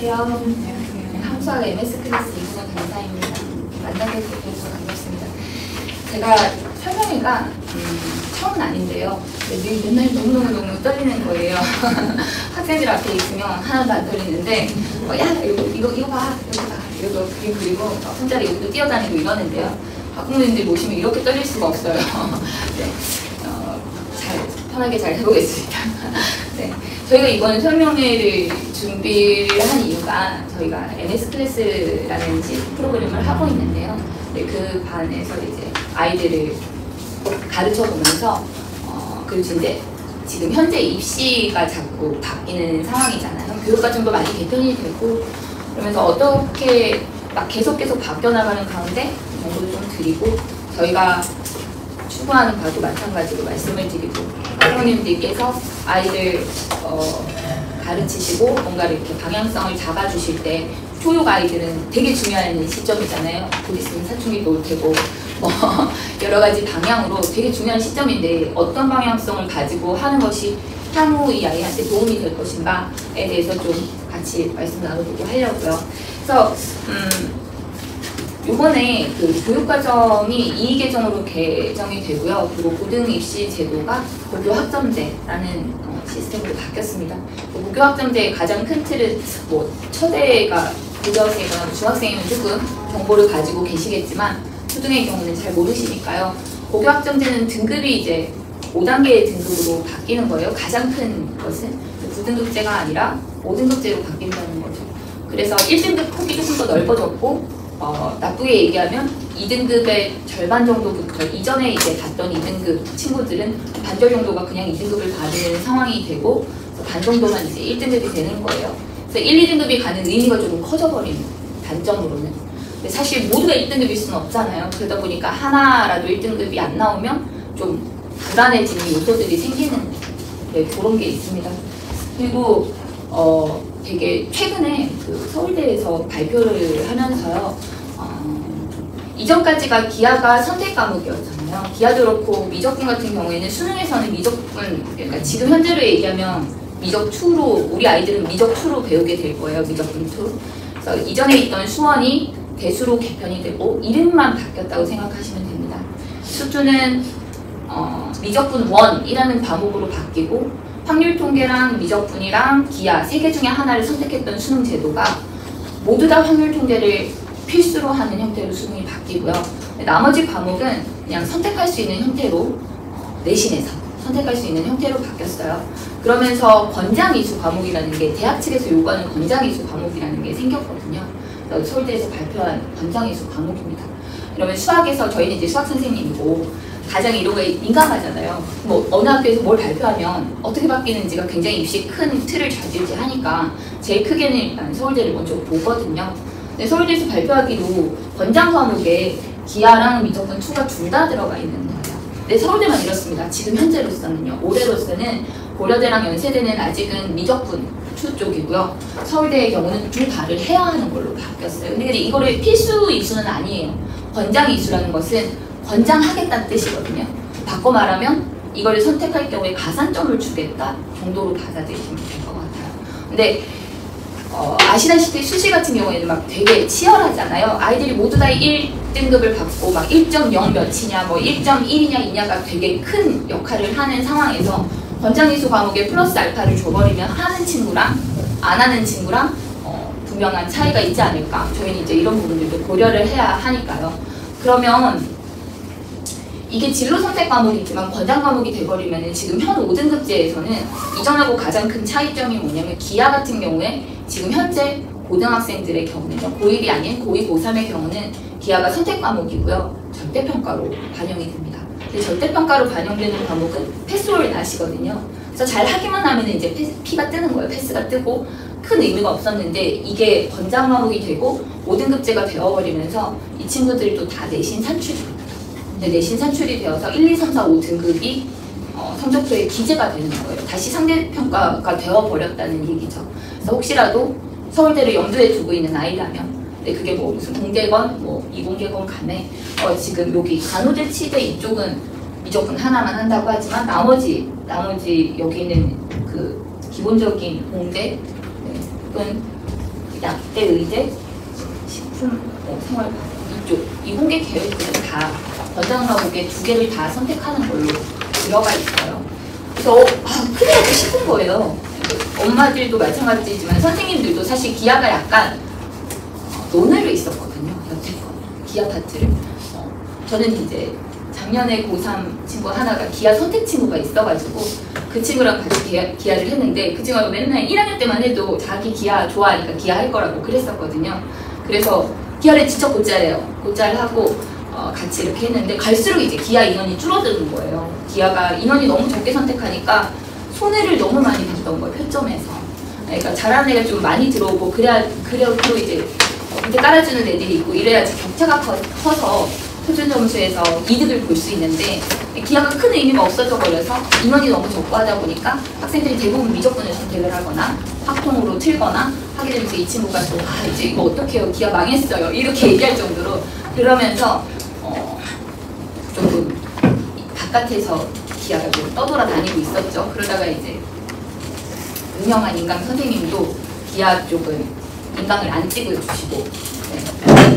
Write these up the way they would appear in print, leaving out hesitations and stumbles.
안녕하세요. 네, 함수학 MS 클래스 이승원 강사입니다. 만나게 돼서 반갑습니다. 제가 설명회가 처음은 아닌데요. 맨날 너무너무 떨리는 거예요. 학생들 앞에 있으면 하나도 안 떨리는데 야 이거 봐 이거 그리고 혼자 여기도 뛰어다니고 이러는데요. 학부모님들 모시면 이렇게 떨릴 수가 없어요. 네, 편하게 잘 해보겠습니다. 네, 저희가 이번 설명회를 준비를 한 이유가 저희가 MS 클래스라는 프로그램을 하고 있는데요. 네, 그 반에서 이제 아이들을 가르쳐 보면서 그리고 이제 지금 현재 입시가 자꾸 바뀌는 상황이잖아요. 교육과정도 많이 개편이 되고 그러면서 어떻게 막 계속 바뀌어나가는 가운데 정보를 좀 드리고 저희가 추구하는 바도 마찬가지로 말씀을 드리고 학부모님들께서 아이를 가르치시고 뭔가 이렇게 방향성을 잡아주실 때 초육 아이들은 되게 중요한 시점이잖아요. 곧 있으면 사춘기도 올 테고 뭐 여러 가지 방향으로 되게 중요한 시점인데 어떤 방향성을 가지고 하는 것이 향후 이 아이한테 도움이 될 것인가에 대해서 좀 같이 말씀 나눠보고 하려고요. 그래서 이번에 그 교육과정이 2계정으로 개정이 되고요. 그리고 고등입시 제도가 고교학점제라는 시스템으로 바뀌었습니다. 고교학점제의 가장 큰 틀은 뭐 초대가 고등학생이거나 중학생이면 조금 정보를 가지고 계시겠지만 초등의 경우는 잘 모르시니까요. 고교학점제는 등급이 이제 5단계의 등급으로 바뀌는 거예요. 가장 큰 것은 9등급제가 아니라 5등급제로 바뀐다는 거죠. 그래서 1등급 폭이 조금 더 넓어졌고 나쁘게 얘기하면 2등급의 절반 정도부터 이전에 이제 갔던 2등급 친구들은 반절 정도가 그냥 2등급을 받는 상황이 되고 반 정도만 이제 1등급이 되는 거예요. 그래서 1, 2등급이 가는 의미가 조금 커져버리는 단점으로는. 근데 사실 모두가 1등급일 수는 없잖아요. 그러다 보니까 하나라도 1등급이 안 나오면 좀 불안해지는 요소들이 생기는 그런 게 있습니다. 그리고 되게 최근에 그 서울대에서 발표를 하면서요. 이전까지가 기하가 선택 과목이었잖아요. 기하도 그렇고 미적분 같은 경우에는 수능에서는 미적분, 그러니까 지금 현재로 얘기하면 미적2로 우리 아이들은 미적2로 배우게 될 거예요. 미적분2. 그래서 이전에 있던 수원이 대수로 개편이 되고 이름만 바뀌었다고 생각하시면 됩니다. 수투는 미적분 1이라는 과목으로 바뀌고 확률통계랑 미적분이랑 기하 3개 중에 하나를 선택했던 수능 제도가 모두 다 확률통계를 필수로 하는 형태로 수능이 바뀌고요. 나머지 과목은 그냥 선택할 수 있는 형태로 내신에서 선택할 수 있는 형태로 바뀌었어요. 그러면서 권장이수 과목이라는 게 대학 측에서 요구하는 권장이수 과목이라는 게 생겼거든요. 서울대에서 발표한 권장이수 과목입니다. 그러면 수학에서 저희는 이제 수학 선생님이고 가장 이런 거에 민감하잖아요. 뭐 어느 학교에서 뭘 발표하면 어떻게 바뀌는지가 굉장히 입시 큰 틀을 좌지우지하니까 제일 크게는 일단 서울대를 먼저 보거든요. 근데 서울대에서 발표하기로 권장 과목에 기하랑 미적분 2가 둘 다 들어가 있는 거예요. 근데 서울대만 이렇습니다. 지금 현재로서는요. 올해로서는 고려대랑 연세대는 아직은 미적분 2 쪽이고요. 서울대의 경우는 둘 다를 해야 하는 걸로 바뀌었어요. 근데 이거를 필수 이수는 아니에요. 권장 이수라는 것은 권장하겠다는 뜻이거든요. 바꿔 말하면 이걸 선택할 경우에 가산점을 주겠다 정도로 받아들이시면 될 것 같아요. 근데 아시다시피 수시 같은 경우에는 막 되게 치열하잖아요. 아이들이 모두 다 1등급을 받고 막 1.0 몇이냐 뭐 1.1이냐 2냐가 되게 큰 역할을 하는 상황에서 권장이수 과목에 플러스 알파를 줘버리면 하는 친구랑 안 하는 친구랑 분명한 차이가 있지 않을까. 저희는 이제 이런 부분들도 고려를 해야 하니까요. 그러면 이게 진로 선택 과목이지만 권장 과목이 돼버리면 지금 현 5등급제에서는 이전하고 가장 큰 차이점이 뭐냐면 기하 같은 경우에 지금 현재 고등학생들의 경우는요. 고1이 아닌 고2, 고3의 경우는 기하가 선택 과목이고요. 절대평가로 반영이 됩니다. 근데 절대평가로 반영되는 과목은 패스홀 낫이거든요. 그래서 잘 하기만 하면 이제 P가 뜨는 거예요. 패스가 뜨고 큰 의미가 없었는데 이게 권장 과목이 되고 5등급제가 되어버리면서 이 친구들도 다 내신 산출입니다. 내신 산출이 되어서 1, 2, 3, 4, 5등급이 성적표에 기재가 되는 거예요. 다시 상대평가가 되어버렸다는 얘기죠. 그래서 혹시라도 서울대를 염두에 두고 있는 아이라면 근데 그게 뭐 무슨 공대건 뭐 이공계건 간에 지금 여기 간호대 치대 이쪽은 미적분 하나만 한다고 하지만 나머지 여기 있는 그 기본적인 공대 혹은 약대, 의대, 식품, 생활 이쪽 이 홍계 계획들은 다 권장 과목에 2개를 다 선택하는 걸로 들어가 있어요. 그래서 그래야지 싶은 거예요. 엄마들도 마찬가지지만 선생님들도 사실 기아가 약간 논외로 있었거든요. 여태껏 기아 파트를. 저는 이제 작년에 고3 친구 하나가 기아 선택 친구가 있어가지고 그 친구랑 같이 기아를 했는데 그 친구가 맨날 1학년 때만 해도 자기 기아 좋아하니까 기아 할 거라고 그랬었거든요. 그래서 기아를 직접 곧잘을 하고 같이 이렇게 했는데 갈수록 이제 기아 인원이 줄어드는 거예요. 기아가 인원이 너무 적게 선택하니까 손해를 너무 많이 봤던 거예요. 표점에서. 그러니까 잘하는 애가 좀 많이 들어오고 그래도 이제 밑에 깔아주는 애들이 있고 이래야지 격차가 커서 표준 점수에서 이득을 볼 수 있는데 기아가 큰 의미가 없어져 버려서 인원이 너무 적고 하다 보니까 학생들이 대부분 미적분을 선택을 하거나 확통으로 틀거나 하게 되면서 이 친구가 또 이제 이거 어떡해요, 기아 망했어요 이렇게 얘기할 정도로 그러면서 조금 바깥에서 기아가 좀 떠돌아다니고 있었죠. 그러다가 이제 유명한 인강 선생님도 기아 쪽은 인강을 안 찍어주시고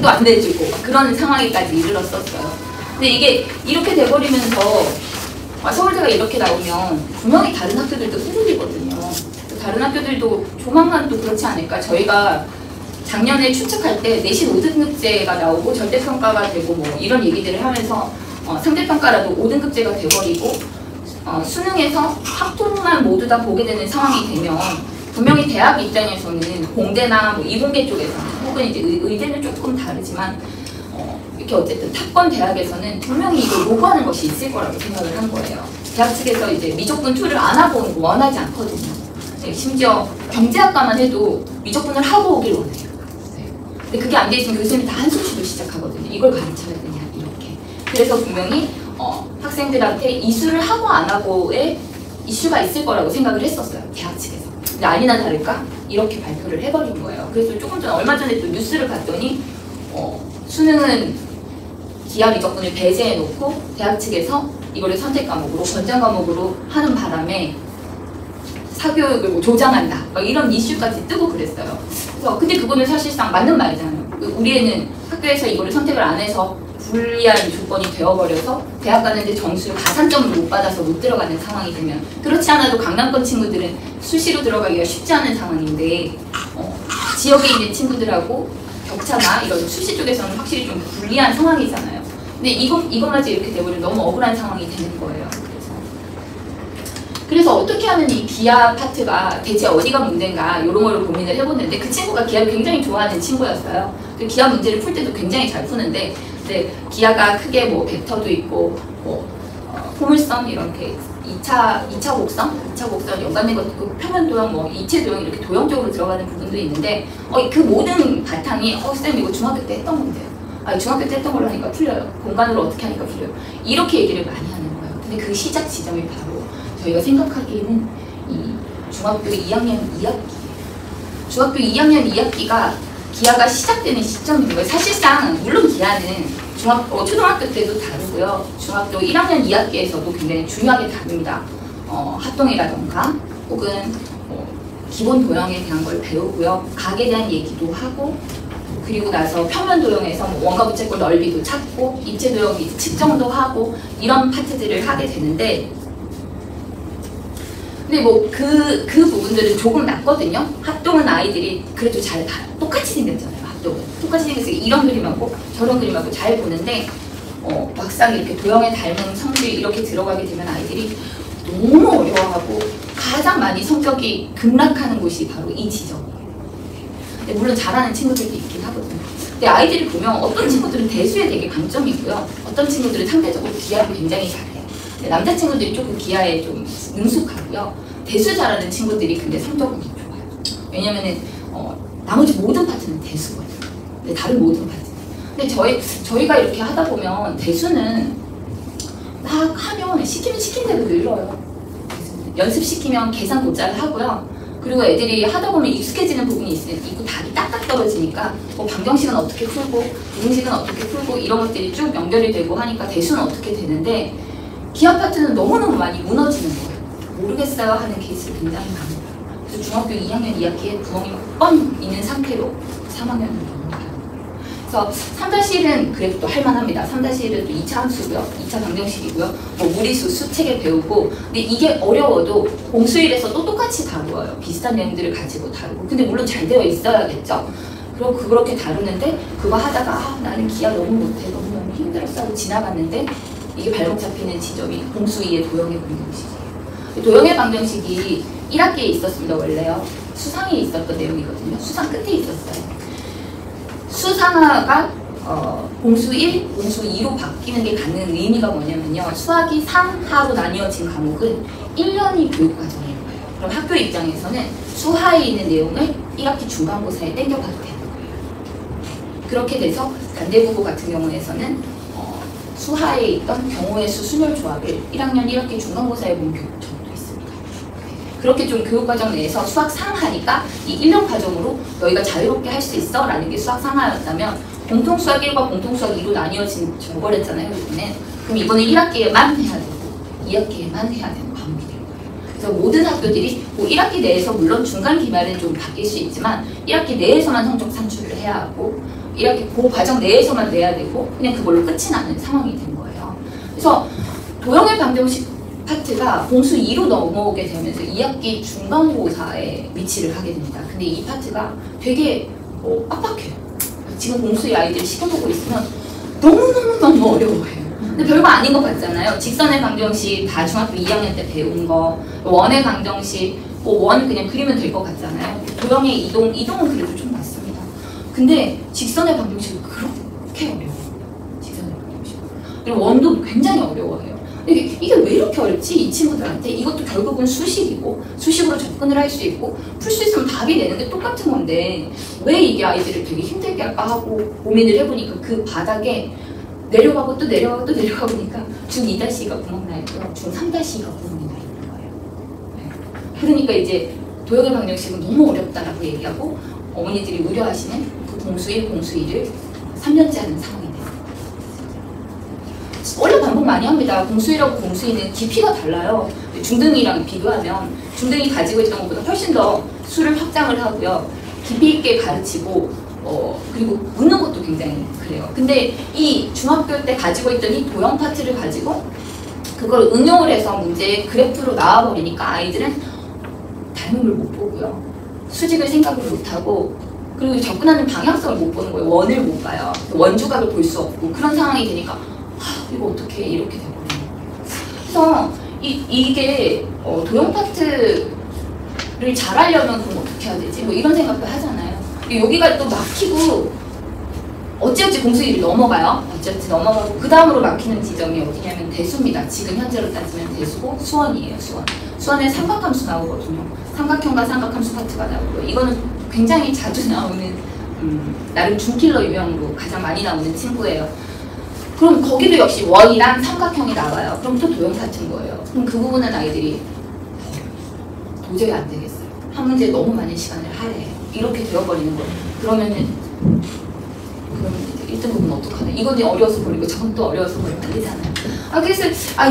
또 안 내주고 그런 상황에까지 이르렀었어요. 근데 이게 이렇게 돼버리면서 서울대가 이렇게 나오면 분명히 다른 학교들도 흔들리거든요. 다른 학교들도 조만간 또 그렇지 않을까. 저희가 작년에 추측할 때 내신 5등급제가 나오고 절대평가가 되고 뭐 이런 얘기들을 하면서 상대평가라도 5등급제가 돼버리고 수능에서 학통만 모두 다 보게 되는 상황이 되면 분명히 대학 입장에서는 공대나 뭐 이공계 쪽에서 혹은 이제 의대는 조금 다르지만 이렇게 어쨌든 탑권 대학에서는 분명히 이걸 요구하는 것이 있을 거라고 생각을 한 거예요. 대학 측에서 이제 미적분 2를 안 하고 원하지 않거든요. 네, 심지어 경제학과만 해도 미적분을 하고 오길 원해요. 네. 근데 그게 안 돼 있으면 교수님이 다 한숨 쉬고 시작하거든요. 이걸 가르쳐야 되냐 이렇게. 그래서 분명히 학생들한테 이수를 하고 안 하고의 이슈가 있을 거라고 생각을 했었어요. 대학 측에서. 근데 아니나 다를까 이렇게 발표를 해버린 거예요. 그래서 조금 전 얼마 전에 또 뉴스를 봤더니 수능은 기하 미적분을 배제해놓고 대학 측에서 이거를 선택 과목으로 권장 과목으로 하는 바람에 사교육을 뭐 조장한다 막 이런 이슈까지 뜨고 그랬어요. 그래서 근데 그거는 사실상 맞는 말이잖아요. 우리 애는 학교에서 이거를 선택을 안 해서 불리한 조건이 되어버려서 대학 가는데 점수를 가산점을 못 받아서 못 들어가는 상황이 되면 그렇지 않아도 강남권 친구들은 수시로 들어가기가 쉽지 않은 상황인데 지역에 있는 친구들하고 격차나 이런 수시 쪽에서는 확실히 좀 불리한 상황이잖아요. 근데 이것마저 이렇게 되버리면 너무 억울한 상황이 되는 거예요. 그래서 어떻게 하면 이 기하 파트가 대체 어디가 문제인가 이런 걸로 고민을 해보는데 그 친구가 기하를 굉장히 좋아하는 친구였어요. 그 기하 문제를 풀 때도 굉장히 잘 푸는데 기하가 크게 뭐 벡터도 있고 뭐 포물선 이렇게 2차 곡선 연관된 것도 있고 평면 도형 뭐 이체 도형 이렇게 도형적으로 들어가는 부분도 있는데 그 모든 바탕이 쌤 이거 중학교 때 했던 건데요. 중학교 때 했던 걸로 하니까 풀려요. 공간으로 어떻게 하니까 풀려요. 이렇게 얘기를 많이 하는 거예요. 근데 그 시작 지점이 바로 저희가 생각하기에는 이 중학교 2학년 2학기 중학교 2학년 2학기가 기하가 시작되는 시점인 거예요. 사실상 물론 기하는 초등학교 때도 다르고요. 중학교 1학년 2학기에서도 굉장히 중요하게 다릅니다. 합동이라던가 혹은 기본 도형에 대한 걸 배우고요. 각에 대한 얘기도 하고 그리고 나서 평면 도형에서 원가 부채꼴 넓이도 찾고 입체 도형 측정도 하고 이런 파트들을 하게 되는데 근데 뭐 그 부분들은 조금 낫거든요. 합동은 아이들이 그래도 잘 다 똑같이 생겼잖아요. 합동은 똑같이 생겨서 이런 그림하고 저런 그림하고 잘 보는데 막상 이렇게 도형에 닮은 성질 이렇게 들어가게 되면 아이들이 너무 어려워하고 가장 많이 성적이 급락하는 곳이 바로 이 지점이에요. 근데 물론 잘하는 친구들도 있긴 하거든요. 근데 아이들이 보면 어떤 친구들은 대수에 되게 강점이 있고요. 어떤 친구들은 상대적으로 기하를 굉장히 잘해요. 남자 친구들이 조금 기하에 좀 능숙하고요. 대수 잘하는 친구들이 근데 성적은 좋아요. 왜냐면은 나머지 모든 파트는 대수거든요. 근데 다른 모든 파트. 근데 저희가 이렇게 하다 보면 대수는 막 하면 시키면 시킨 대로 늘어요. 연습시키면 계산 곧잘 하고요. 그리고 애들이 하다 보면 익숙해지는 부분이 있고 답이 딱딱 떨어지니까 방정식은 어떻게 풀고 부등식은 어떻게 풀고 이런 것들이 쭉 연결이 되고 하니까 대수는 어떻게 되는데 기하 파트는 너무너무 많이 무너지는 거예요. 모르겠어요 하는 케이스가 굉장히 많아요. 그래서 중학교 2학년 2학기에 구멍이 뻥 있는 상태로 3학년을 넘어가요. 그래서 3-1은 그래도 또 할만합니다. 3-1은 또 2차 함수고요. 2차 방정식이고요. 뭐 무리수, 수책에 배우고. 근데 이게 어려워도 공수일에서 또 똑같이 다루어요. 비슷한 내용들을 가지고 다루고. 근데 물론 잘 되어 있어야겠죠. 그럼 그렇게 다루는데 그거 하다가 아, 나는 기하 너무 못해. 너무 힘들었어 하고 지나갔는데 이게 발목 잡히는 지점이 공수 2의 도형의 방정식이에요. 도형의 방정식이 1학기에 있었습니다. 원래요. 수상에 있었던 내용이거든요. 수상 끝에 있었어요. 수상하가 공수 1, 공수 2로 바뀌는 게 갖는 의미가 뭐냐면요. 수학이 3하로 나뉘어진 과목은 1년이 교육과정인 거예요. 그럼 학교 입장에서는 수하에 있는 내용을 1학기 중간고사에 땡겨가도 되는 거예요. 그렇게 돼서 단대국어 같은 경우에서는 수하에 있던 경우의 수 순열 조합을 1학년 1학기 중간고사에 본 경우도 있습니다. 그렇게 좀 교육과정 내에서 수학 상하니까 이 1년 과정으로 너희가 자유롭게 할 수 있어 라는 게 수학 상하였다면 공통수학 1과 공통수학 2로 나뉘어진 저버렸잖아요. 이번에. 그럼 이번에 1학기에만 해야 되고 2학기에만 해야 되는 과목이 될 거예요. 그래서 모든 학교들이 뭐 1학기 내에서 물론 중간 기말은 좀 바뀔 수 있지만 1학기 내에서만 성적 산출을 해야 하고 1학기 그 과정 내에서만 내야 되고 그냥 그걸로 끝이 나는 상황이 된 거예요. 그래서 도형의 방정식 파트가 공수 2로 넘어오게 되면서 2학기 중간고사에 위치를 하게 됩니다. 근데 이 파트가 되게 빡빡해요. 지금 공수 2 아이들이 시켜보고 있으면 너무너무 어려워해요. 근데 별거 아닌 것 같잖아요. 직선의 방정식 다 중학교 2학년 때 배운 거, 원의 방정식, 원 그냥 그리면 될 것 같잖아요. 도형의 이동은 그래도 좀 낫습니다. 근데 직선의 방정식은 그렇게 어려워요. 직선의 방정식. 그리고 원도 굉장히 어려워해요. 이게 왜 이렇게 어렵지? 이 친구들한테 이것도 결국은 수식이고 수식으로 접근을 할 수 있고 풀 수 있으면 답이 되는 게 똑같은 건데 왜 이게 아이들을 되게 힘들게 할까 하고 고민을 해보니까 그 바닥에 내려가고 또 내려가고 또 내려가 보니까 중 2-2가 구멍 나 있고요. 중 3-2가 구멍이 나 있는 거예요. 네. 그러니까 이제 도형의 방정식은 너무 어렵다라고 얘기하고 어머니들이 우려하시는 그 공수 1, 공수 2를 3년째 하는 상황이 돼요. 원래 반복 많이 합니다. 공수 1하고 공수 2는 깊이가 달라요. 중등이랑 비교하면 중등이 가지고 있던 것보다 훨씬 더 수를 확장을 하고요. 깊이 있게 가르치고 그리고 묻는 것도 굉장히 그래요. 근데 이 중학교 때 가지고 있던 이 도형 파트를 가지고 그걸 응용을 해서 문제의 그래프로 나와버리니까 아이들은 닮음을 못 보고요. 수직을 생각을 못하고 그리고 접근하는 방향성을 못 보는 거예요. 원을 못 봐요. 원주각을 볼 수 없고 그런 상황이 되니까 이거 어떻게 이렇게 되거든요. 그래서 이게 도형 파트를 잘하려면 그럼 어떻게 해야 되지? 뭐 이런 생각도 하잖아요. 여기가 또 막히고 어찌어찌 공수 1이 넘어가요. 어찌어찌 넘어가고 그 다음으로 막히는 지점이 어디냐면 대수입니다. 지금 현재로 따지면 대수고 수원이에요. 수원에 삼각함수 나오거든요. 삼각형과 삼각함수 파트가 나오고요. 이거는 굉장히 자주 나오는 나름 중킬러 유형으로 가장 많이 나오는 친구예요. 그럼 거기도 역시 원이랑 삼각형이 나와요. 그럼 또 도형 파트인 거예요. 그럼 그 부분은 아이들이 도저히 안 되겠어요. 한 문제에 너무 많은 시간을 할애해요. 이렇게 되어버리는 거예요. 그러면은 이제 1등 부분 어떡하나? 이건 어려워서 버리고 저건 또 어려워서 버리고 난리잖아요. 그래서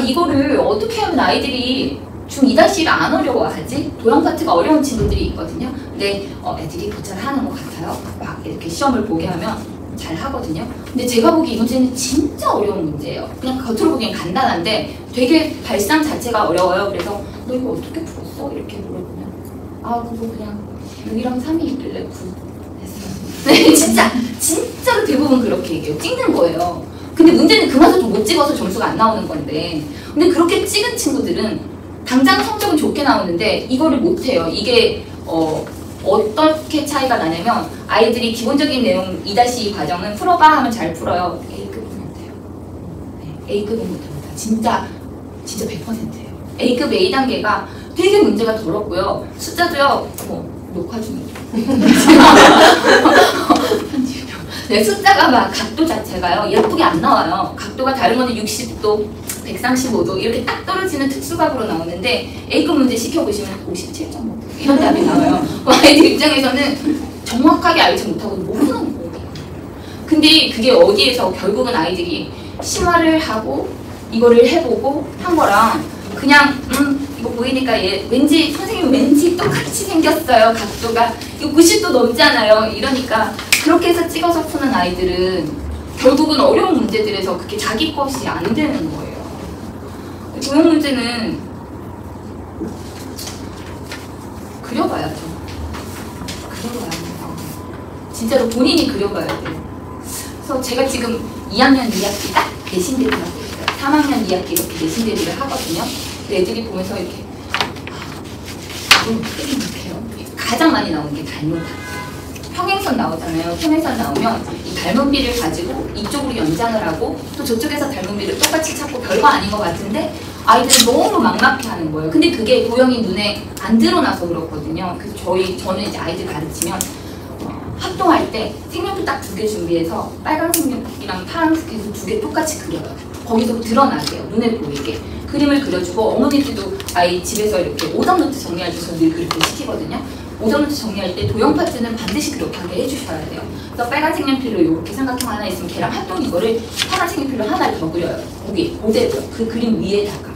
이거를 어떻게 하면 아이들이 중 2-1을 안 어려워하지? 도형 파트가 어려운 친구들이 있거든요. 근데 애들이 더 잘하는 것 같아요. 막 이렇게 시험을 보게 하면 잘 하거든요. 근데 제가 보기 이 문제는 진짜 어려운 문제예요. 그냥 겉으로 보기엔 간단한데 되게 발상 자체가 어려워요. 그래서 너 이거 어떻게 풀었어? 이렇게 물어보면 그거 그냥 6이랑 3이 있길래 9 했어요. 네, 진짜로 대부분 그렇게 얘기해요. 찍는 거예요. 근데 문제는 그마저도 못 찍어서 점수가 안 나오는 건데 근데 그렇게 찍은 친구들은 당장 성적은 좋게 나오는데 이거를 못해요. 이게 어떻게 차이가 나냐면 아이들이 기본적인 내용 2-2 과정은 풀어봐 하면 잘 풀어요. A급이면 돼요. 네, A급은 못합니다. 진짜 100%예요. A급 A단계가 되게 문제가 더럽고요. 숫자도요. 녹화 중이죠. 네, 숫자가 막 각도 자체가요. 예쁘게 안 나와요. 각도가 다른 거는 60도, 135도 이렇게 딱 떨어지는 특수각으로 나오는데 A급 문제 시켜보시면 57.5 이런 답이 나와요. 아이들 입장에서는 정확하게 알지 못하고 모르는 거예요. 근데 그게 어디에서 결국은 아이들이 심화를 하고 이거를 해보고 한 거랑 그냥 이거 보이니까 얘 왠지 선생님 왠지 똑같이 생겼어요. 각도가 이거 90도 넘잖아요. 이러니까 그렇게 해서 찍어서 푸는 아이들은 결국은 어려운 문제들에서 그게 자기 것이 안 되는 거예요. 도형 문제는 그려봐야죠. 그려봐야 돼요. 진짜로 본인이 그려봐야 돼요. 그래서 제가 지금 2학년 2학기 딱 내신대를 하고 있어요. 3학년 2학기 이렇게 내신대를 하거든요. 애들이 보면서 이렇게 어떻게 생각해요? 가장 많이 나오는 게 닮은 파트. 평행선 나오잖아요. 평행선 나오면 이 닮은 비를 가지고 이쪽으로 연장을 하고 또 저쪽에서 닮은 비를 똑같이 찾고 별거 아닌 것 같은데 아이들은 너무 막막해 하는 거예요. 근데 그게 도형이 눈에 안 드러나서 그렇거든요. 그래서 저는 이제 아이들 가르치면 합동할 때 색연필 딱 2개 준비해서 빨간 색연필이랑 파란 색연필 2개 똑같이 그려요. 거기서 드러나게요. 눈에 보이게. 그림을 그려주고 어머니들도 아이 집에서 이렇게 오답노트 정리할 때 저는 늘 그렇게 시키거든요. 오답노트 정리할 때 도형 파트는 반드시 그렇게 하게 해주셔야 돼요. 그래서 빨간 색연필로 이렇게 삼각형 하나 있으면 걔랑 합동 이거를 파란 색연필로 하나를 더 그려요. 거기 그대로 그 그림 위에다가.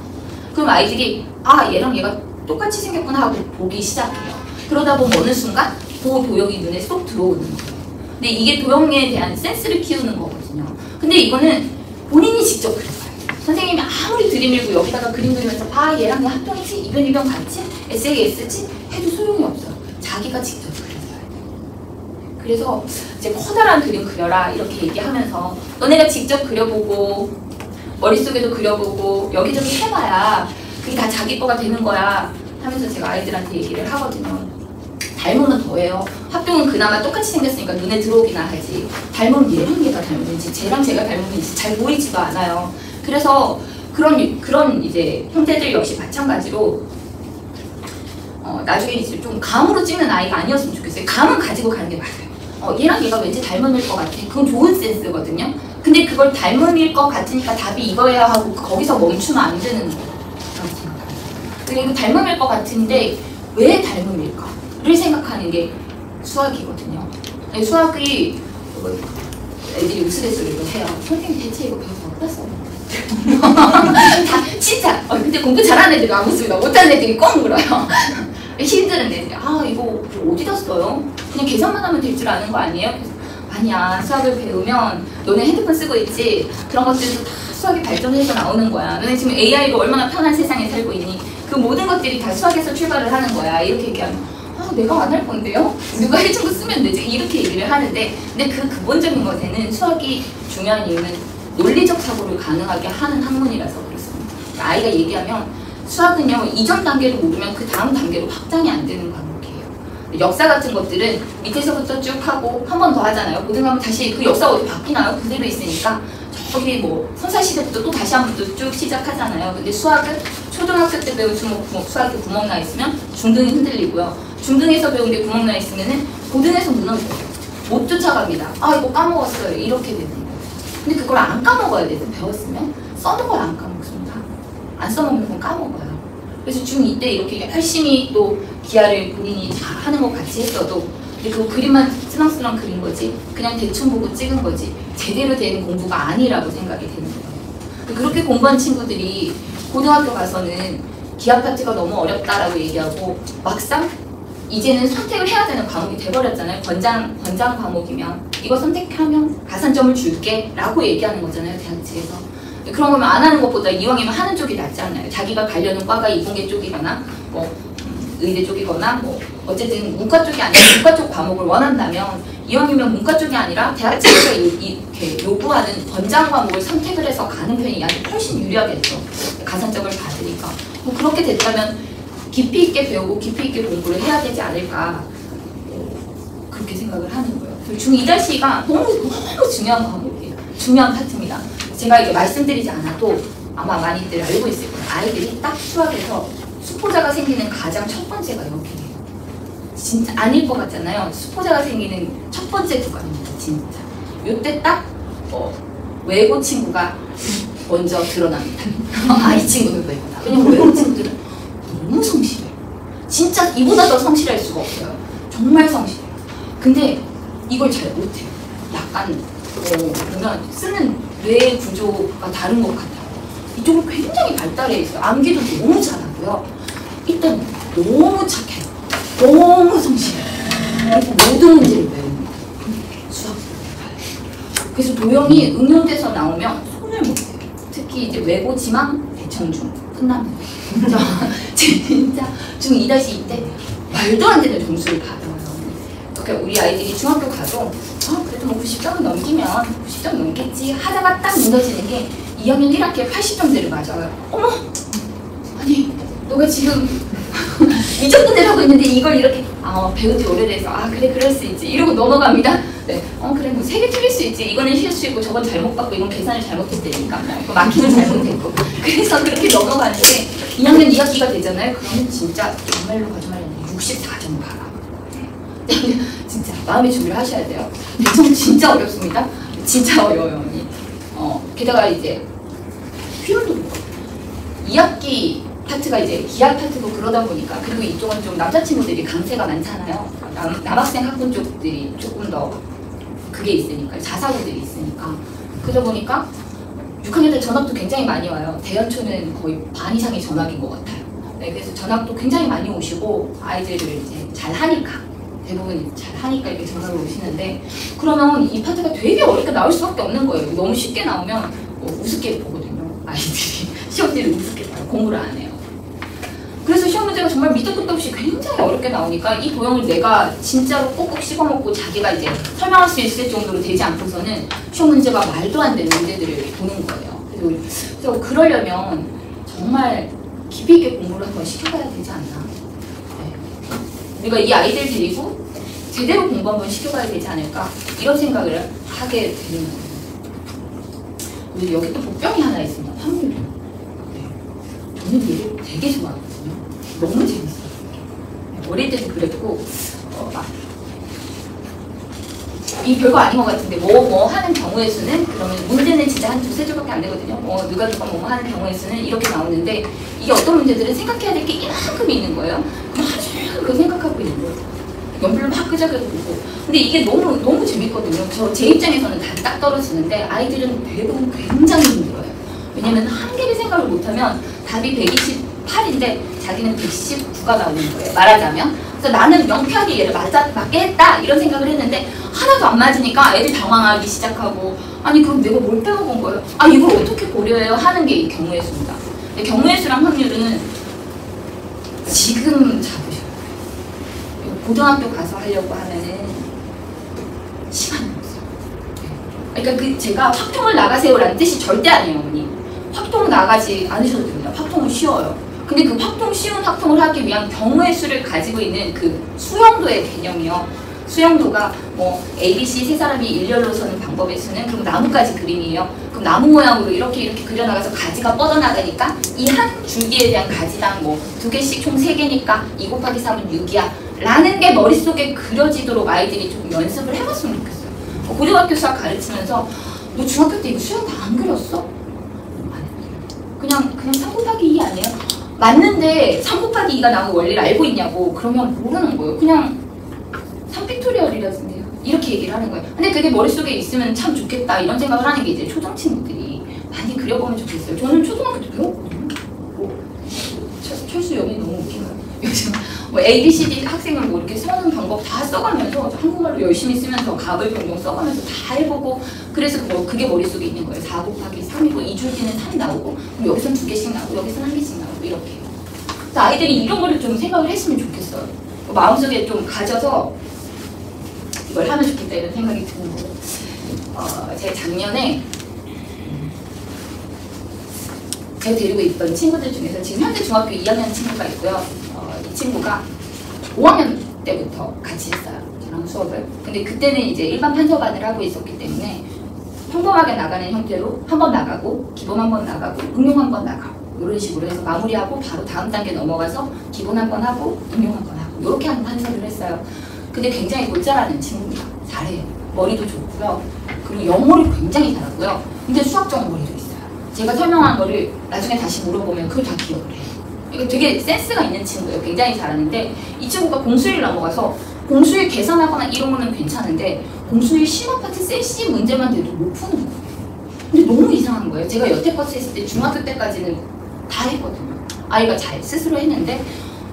그럼 아이들이 아 얘랑 얘가 똑같이 생겼구나 하고 보기 시작해요. 그러다 보면 어느 순간 그 도형이 눈에 쏙 들어오는 거예요. 근데 이게 도형에 대한 센스를 키우는 거거든요. 근데 이거는 본인이 직접 그려봐요. 선생님이 아무리 들이밀고 여기다가 그림 그리면서 아 얘랑 얘 합동이지? 이변 같이? SAS지? 해도 소용이 없어요. 자기가 직접 그려줘야 돼요. 그래서 이제 커다란 그림 그려라 이렇게 얘기하면서 너네가 직접 그려보고 머릿속에도 그려보고 여기저기 해봐야 그게 다 자기 거가 되는 거야 하면서 제가 아이들한테 얘기를 하거든요. 닮으면 더해요. 합동은 그나마 똑같이 생겼으니까 눈에 들어오기나 하지. 닮으면 얘랑 얘가 닮은지 쟤랑 제가 닮은지 잘 보이지도 않아요. 그래서 그런 이제 형태들 역시 마찬가지로 나중에 이제 좀 감으로 찍는 아이가 아니었으면 좋겠어요. 감은 가지고 가는 게 맞아요. 얘랑 얘가 왠지 닮은일 것 같아. 그건 좋은 센스거든요. 근데 그걸 닮은일 것 같으니까 답이 이거야 하고 거기서 멈추면 안 되는 거라고 생각합니다. 그리고 닮음일 것 같은데 왜 닮음일까를 생각하는 게 수학이거든요. 수학이 애들이 우스갯소리로 해요. 선생님 대체 이거 배워서 어디다 써요? 다 진짜 근데 공부 잘하는 애들이 안 묻습니다. 못하는 애들이 꼭 물어요. 힘드는 애들이 이거 어디다 써요? 그냥 계산만 하면 될 줄 아는 거 아니에요? 아니야. 수학을 배우면 너네 핸드폰 쓰고 있지? 그런 것들도 다 수학이 발전해서 나오는 거야. 너네 지금 AI로 얼마나 편한 세상에 살고 있니? 그 모든 것들이 다 수학에서 출발을 하는 거야. 이렇게 얘기하면 내가 안 할 건데요? 누가 해준 거 쓰면 되지? 이렇게 얘기를 하는데 근데 그 근본적인 것에는 수학이 중요한 이유는 논리적 사고를 가능하게 하는 학문이라서 그렇습니다. 그러니까 아이가 얘기하면 수학은요 이전 단계를 모르면 그 다음 단계로 확장이 안 되는 과목이에요. 역사 같은 것들은 밑에서부터 쭉 하고 한 번 더 하잖아요. 고등하면 다시 그 역사가 어디 바뀌나요? 그대로 있으니까 저기 뭐 선사시대부터 또 다시 한 번 또 쭉 시작하잖아요. 근데 수학은 초등학교 때 배운 수학에 구멍 나 있으면 중등이 흔들리고요. 중등에서 배운 게 구멍 나 있으면은 고등에서 무너져요. 못 쫓아갑니다. 이거 까먹었어요. 이렇게 되는 거예요. 근데 그걸 안 까먹어야 돼요. 배웠으면 써는 걸 안 까먹습니다. 안 써먹는 건 까먹어요. 그래서 중2 때 이렇게 열심히 또 기하를 본인이 잘 하는 것 같이 했어도 근데 그 그림만 쓰렁쓰렁 그린 거지 그냥 대충 보고 찍은 거지 제대로 된 공부가 아니라고 생각이 되는 거예요. 그렇게 공부한 친구들이 고등학교 가서는 기하 파트가 너무 어렵다라고 얘기하고 막상 이제는 선택을 해야 되는 과목이 돼버렸잖아요. 권장 과목이면 이거 선택하면 가산점을 줄게 라고 얘기하는 거잖아요. 대학 측에서. 그런 거면 안 하는 것보다 이왕이면 하는 쪽이 낫지 않나요? 자기가 가려는 과가 이공계 쪽이거나 뭐 의대 쪽이거나 뭐 어쨌든 문과 쪽이 아니라 문과 쪽 과목을 원한다면 이왕이면 문과 쪽이 아니라 대학 측에서 이렇게 요구하는 권장 과목을 선택을 해서 가는 편이 훨씬 유리하겠죠. 가산점을 받으니까. 뭐 그렇게 됐다면 깊이 있게 배우고 깊이 있게 공부를 해야 되지 않을까 그렇게 생각을 하는 거예요. 중2-가 너무 중요한 과목이에요. 중요한 파트입니다. 제가 이게 말씀드리지 않아도 아마 많이들 알고 있을 거예요. 아이들이 딱 수학에서 수포자가 생기는 가장 첫 번째가 여기예요. 진짜 아닐 것 같잖아요. 수포자가 생기는 첫 번째 구간입니다. 진짜. 요때 딱 외고 친구가 먼저 드러납니다. 이 친구는 외고다. 왜냐면 외고 친구들은 너무 성실해요. 진짜 이보다 더 성실할 수가 없어요. 정말 성실해요. 근데 이걸 잘 못해요. 약간 보면 쓰는 뇌 구조가 다른 것 같아요. 이쪽은 굉장히 발달해 있어요. 암기도 너무 잘하고요. 일단 너무 착해요. 너무 성실해요. 모든 문제를 배웁니다. 수학. 그래서 도형이 응용돼서 나오면 손을 못 대요. 특히 이제 외고 지망 대청중 끝납니다. 진짜 중2-2 때 말도 안 되는 점수를 받아요. 그러니까 우리 아이들이 중학교 가도 그래도 뭐 90점 넘기면 90점 넘겠지 하다가 딱 무너지는 게 2학년 1학기에 80점대를 맞아요. 어머! 아니 너가 지금 미적분을 하고 있는데 이걸 이렇게 배운 지 오래돼서 그래 그럴 수 있지 이러고 넘어갑니다. 네, 그래 뭐 3개 틀릴 수 있지 이거는 실수이고 저건 잘못 받고 이건 계산을 잘못했다니까 이거 마킹을 잘못했고 그래서 그렇게 넘어가는데 2학년 2학기가 되잖아요. 그러면 진짜 정말로 거짓말 안 해요. 64점 받아. 진짜 마음의 준비를 하셔야 돼요. 대청 진짜 어렵습니다. 진짜 어려워요. 게다가 이제 휘울도 2학기 파트가 이제 기하 파트고 그러다 보니까 그리고 이쪽은 좀 남자친구들이 강세가 많잖아요. 남학생 학군 쪽들이 조금 더 그게 있으니까 자사고들이 있으니까 그러다 보니까 6학년 때 전학도 굉장히 많이 와요. 대연초는 거의 반 이상이 전학인 것 같아요. 네, 그래서 전학도 굉장히 많이 오시고 아이들을 이제 잘 하니까 대부분 잘 하니까 이렇게 전학을 오시는데 그러면 이 파트가 되게 어렵게 나올 수밖에 없는 거예요. 너무 쉽게 나오면 우습게 보거든요. 아이들이 시험지를 우습게 봐요. 공부를 안 해요. 그래서 시험 문제가 정말 밑도 끝도 없이 굉장히 어렵게 나오니까 이 도형을 내가 진짜로 꼭꼭 씹어먹고 자기가 이제 설명할 수 있을 정도로 되지 않고서는 시험 문제가 말도 안 되는 문제들을 보는 거예요. 그래서 그러려면 정말 깊이 있게 공부를 한번 시켜봐야 되지 않나. 네. 우리가 이 아이들 데리고 제대로 공부 한번 시켜봐야 되지 않을까 이런 생각을 하게 되는 거예요. 그리고 여기 또 복병이 하나 있습니다. 확률. 네. 저는 얘를 되게 좋아하거든요. 너무 재밌어요. 어릴 때도 그랬고 이 별거 아닌 것 같은데 뭐 하는 경우의 수는 그러면 문제는 진짜 한 2-3줄밖에 안 되거든요. 누가 뭐 하는 경우의 수는 이렇게 나오는데 이게 어떤 문제들은 생각해야 될 게 이만큼 있는 거예요. 그럼 하루 종일 그거 생각하고 있는 거예요. 연필로 막 끄적여도 보고. 근데 이게 너무 재밌거든요. 제 입장에서는 다 딱 떨어지는데 아이들은 대부분 굉장히 힘들어요. 왜냐면 한 개를 생각을 못하면 답이 128인데 자기는 119가 나오는 거예요. 말하자면. 그래서 나는 명쾌하게 얘를 맞게 했다 이런 생각을 했는데 하나도 안 맞으니까 애들 당황하기 시작하고 아니 그럼 내가 뭘 빼먹은 거예요? 이걸 어떻게 고려해요? 하는 게 이 경우의 수입니다. 근데 경우의 수랑 확률은 지금 잡으셔요. 고등학교 가서 하려고 하면은 시간이 없어요. 그러니까 제가 확통을 나가세요라는 뜻이 절대 아니에요, 어머니. 확통 나가지 않으셔도 됩니다. 확통은 쉬워요. 근데 그 확통 쉬운 확통을 하기 위한 경우의 수를 가지고 있는 그 수용도의 개념이요. 수용도가 뭐 A, B, C 세 사람이 일렬로 서는 방법의 수는 그럼 나무까지 그림이에요. 그럼 나무 모양으로 이렇게 그려나가서 가지가 뻗어나가니까 이 한 줄기에 대한 가지당 뭐 2개씩 총 3개니까 2 곱하기 3은 6이야 라는 게 머릿속에 그려지도록 아이들이 좀 연습을 해봤으면 좋겠어요. 고등학교 수학 가르치면서 너 중학교 때 이거 수영 다 안 그렸어? 그냥 3 곱하기 2 아니에요? 맞는데 3 곱하기 2가 나오는 원리를 알고 있냐고. 그러면 모르는 거예요. 그냥 3픽토리얼이라든지 이렇게 얘기를 하는 거예요. 근데 그게 머릿속에 있으면 참 좋겠다 이런 생각을 하는 게 이제 초등 친구들이 많이 그려보면 좋겠어요. 저는 초등학교 때 배웠거든요. 철수 여기 너무 웃긴 거예요. 요즘 뭐 A, B, C, D 학생을 뭐 이렇게 써는 방법 다 써가면서 한국말로 열심히 쓰면서 갑을 병동 써가면서 다 해보고 그래서 그게 머릿속에 있는 거예요. 4 곱하기 3이고 이 줄기는 3이 나오고 그럼 여기서는 2개씩 나오고 여기서는 1개씩 나오고 이렇게요. 그래서 아이들이 이런 거를 좀 생각을 했으면 좋겠어요. 마음속에 좀 가져서 이걸 하면 좋겠다 이런 생각이 드는 거예요. 제가 작년에 제가 데리고 있던 친구들 중에서 지금 현재 중학교 2학년 친구가 있고요. 이 친구가 5학년 때부터 같이 했어요. 저랑 수업을. 근데 그때는 이제 일반 판서반을 하고 있었기 때문에 평범하게 나가는 형태로 한 번 나가고 기본 한 번 나가고 응용 한 번 나가고 이런 식으로 해서 마무리하고 바로 다음 단계 넘어가서 기본 한 번 하고 응용 한 번 하고 이렇게 하는 판서를 했어요. 근데 굉장히 골자라는 친구입니다. 잘해요. 머리도 좋고요. 그리고 영어를 굉장히 잘하고요. 근데 수학적 머리도 있어요. 제가 설명한 거를 나중에 다시 물어보면 그걸 다 기억을 해요. 이거 되게 센스가 있는 친구예요. 굉장히 잘하는데 이 친구가 공수일 넘어가서 공수일 계산하거나 이런 거는 괜찮은데 공수일 심화 파트 세시 문제만 돼도 못 푸는 거예요. 근데 너무 이상한 거예요. 제가 여태껏 했을 때 중학교 때까지는 다 했거든요. 아이가 잘 스스로 했는데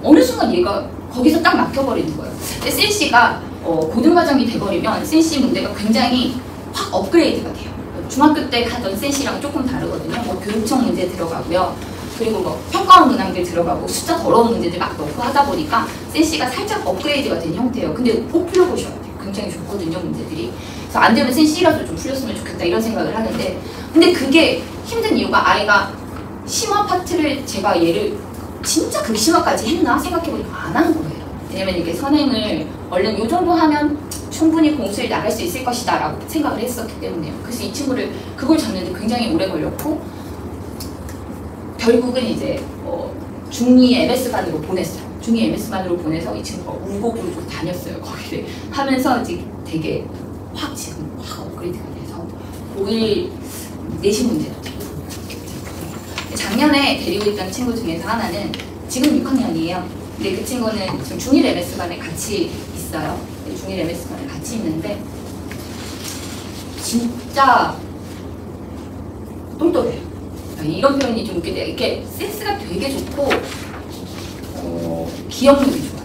어느 순간 얘가 거기서 딱 막혀버리는 거예요. 근데 센시가 고등과정이 돼버리면 센시 문제가 굉장히 확 업그레이드가 돼요. 중학교 때 하던 센시랑 조금 다르거든요. 뭐 교육청 문제 들어가고요. 그리고 뭐 평가원 문항들 들어가고 숫자 더러운 문제들 막 넣고 하다 보니까 센시가 살짝 업그레이드가 된 형태예요. 근데 꼭 풀려보셔야 돼요. 굉장히 좋거든요, 문제들이. 그래서 안 되면 센시라도 좀 풀렸으면 좋겠다 이런 생각을 하는데, 근데 그게 힘든 이유가 아이가 심화 파트를 제가 얘를 진짜 극심화까지 했나 생각해보니까 안 한 거예요. 왜냐면 이게 선행을 얼른 요 정도 하면 충분히 공수에 나갈 수 있을 것이다 라고 생각을 했었기 때문에요. 그래서 이 친구를 그걸 잡는데 굉장히 오래 걸렸고, 결국은 이제 중2 MS반으로 보냈어요. 중2 MS반으로 보내서 이 친구가 울고 불고 다녔어요. 거기를 하면서 이제 되게 지금 확 업그레이드가 돼서 고1 내신 문제도 되고. 작년에 데리고 있던 친구 중에서 하나는 지금 6학년이에요. 근데 그 친구는 지금 중1 MS반에 같이 있어요. 중1 MS반에 같이 있는데 진짜 똘똘해요. 이런 표현이 좀 웃긴데 이렇게 센스가 되게 좋고 기억력이 좋아요.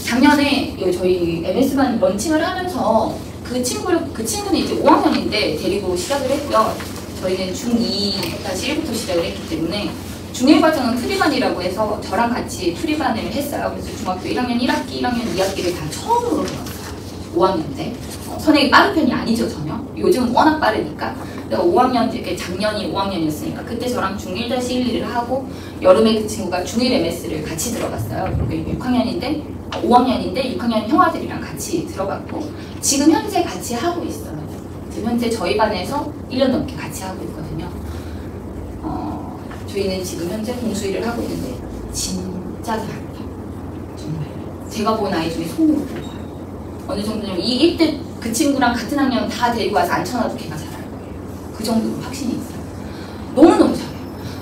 작년에 저희 MS반 런칭을 하면서 그 친구는 이제 5학년인데 데리고 시작을 했고요. 저희는 중2-1부터 시작을 했기 때문에 중1 과정은 프리반이라고 해서 저랑 같이 프리반을 했어요. 그래서 중학교 1학년 1학기, 1학년 2학기를 다 처음으로 배웠어요. 5학년 때. 선행이 빠른 편이 아니죠, 전혀. 요즘은 워낙 빠르니까. 내가 5학년, 이렇게 작년이 5학년이었으니까 그때 저랑 중1-1, 2를 하고 여름에 그 친구가 중1 MS를 같이 들어갔어요. 그리고 6학년인데 5학년인데 6학년 형아들이랑 같이 들어갔고 지금 현재 같이 하고 있어요. 지금 현재 저희 반에서 1년 넘게 같이 하고 있거든요. 저희는 지금 현재 공수일을 하고 있는데 진짜 잘해요. 정말. 제가 본 아이 중에 손으로 뽑아요. 어느 정도냐면 이 1대 그 친구랑 같은 학년 다 데리고 와서 앉혀놔도 걔가 잘할 거예요. 그 정도로 확신이 있어요. 너무너무 잘해요.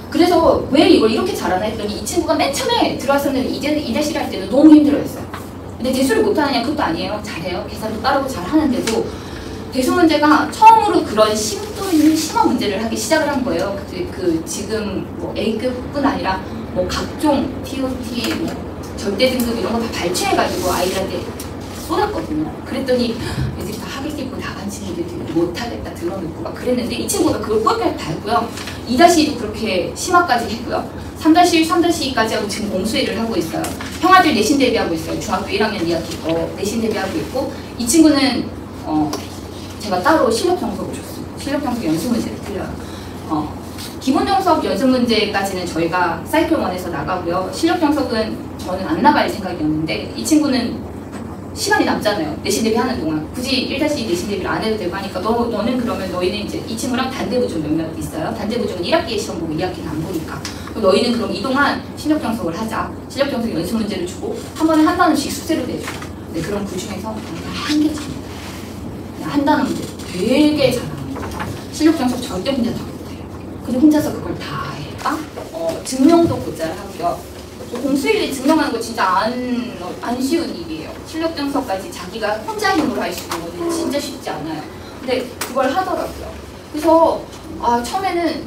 그래서 왜 이걸 이렇게 잘하나 했더니 이 친구가 맨 처음에 들어왔었는데 이대시를 할 때는 너무 힘들어했어요. 근데 대수를 못하느냐 그것도 아니에요. 잘해요. 계산도 빠르고 잘하는데도 대수 문제가 처음으로 그런 심도 있는 심화 문제를 하기 시작을 한 거예요. 지금 뭐 A급뿐 아니라 뭐 각종 TOT, 뭐 절대 등급 이런 거 다 발췌해가지고 아이들한테 쏟았거든요. 그랬더니 애들이 다 하객 입고 나간 친구들이 못하겠다 들어놓고 막 그랬는데 이 친구가 그걸 꼴까지 다 했고요. 2-2도 그렇게 심화까지 했고요. 3-1, 3-2까지 하고 지금 공수회를 하고 있어요. 형아들 내신 대비하고 있어요. 중학교 1학년 2학기 거 내신 대비하고 있고 이 친구는 제가 따로 실력 정석을 줬습니다. 실력 정석 연습 문제를 틀려요. 기본 정석 연습 문제까지는 저희가 사이클 1에서 나가고요. 실력 정석은 저는 안 나갈 생각이었는데 이 친구는 시간이 남잖아요. 내신 대비 하는 동안. 굳이 1-2 내신 대비를 안 해도 되고 하니까 너는 그러면 너희는 이제 이 친구랑 단대부중 몇몇 있어요. 단대부중은 1학기에 시험 보고 2학기는 안 보니까. 너희는 그럼 이동안 실력 정석을 하자. 실력 정석 연습 문제를 주고 한 번에 한 단원씩 숙제로 내줘요. 네, 그럼 그 중에서 한 개 칩니다. 한 단원 문제 되게 잘합니다. 실력 정석 절대 혼자 다 못해요. 근데 혼자서 그걸 다 해요. 증명도 곧잘 하고요. 공수일에 증명하는 거 진짜 안 쉬운 일이에요. 실력 정석까지 자기가 혼자 힘으로 할 수 있는 거는 진짜 쉽지 않아요. 근데 그걸 하더라고요. 그래서 처음에는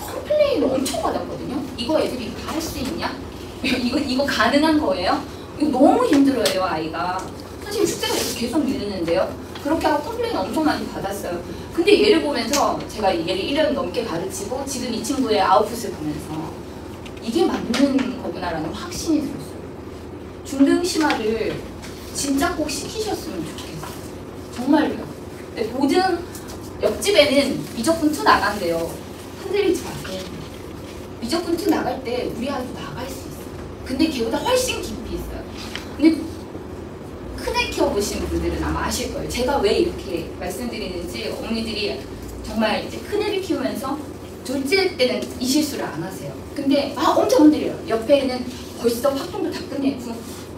컴플레인을 엄청 받았거든요. 이거 애들이 다 할 수 있냐? 이거 가능한 거예요? 이거 너무 힘들어요, 아이가. 사실 숙제가 계속 밀리는데요. 그렇게 하고 컴플레인 엄청 많이 받았어요. 근데 얘를 보면서 제가 얘를 1년 넘게 가르치고 지금 이 친구의 아웃풋을 보면서 이게 맞는 거구나라는 확신이 들었어요. 중등 심화를 진짜 꼭 시키셨으면 좋겠어요. 정말로요. 고등 옆집에는 미적분 2 나간대요. 흔들리지 마세요. 미적분 2 나갈 때 우리 아이도 나갈 수 있어요. 근데 걔보다 훨씬 깊이 있어요. 근데 큰애 키워보신 분들은 아마 아실 거예요. 제가 왜 이렇게 말씀드리는지. 어머니들이 정말 이제 큰애를 키우면서 둘째 때는 이 실수를 안 하세요. 근데 엄청 흔들려요. 옆에는 벌써 확정도 다 끝냈고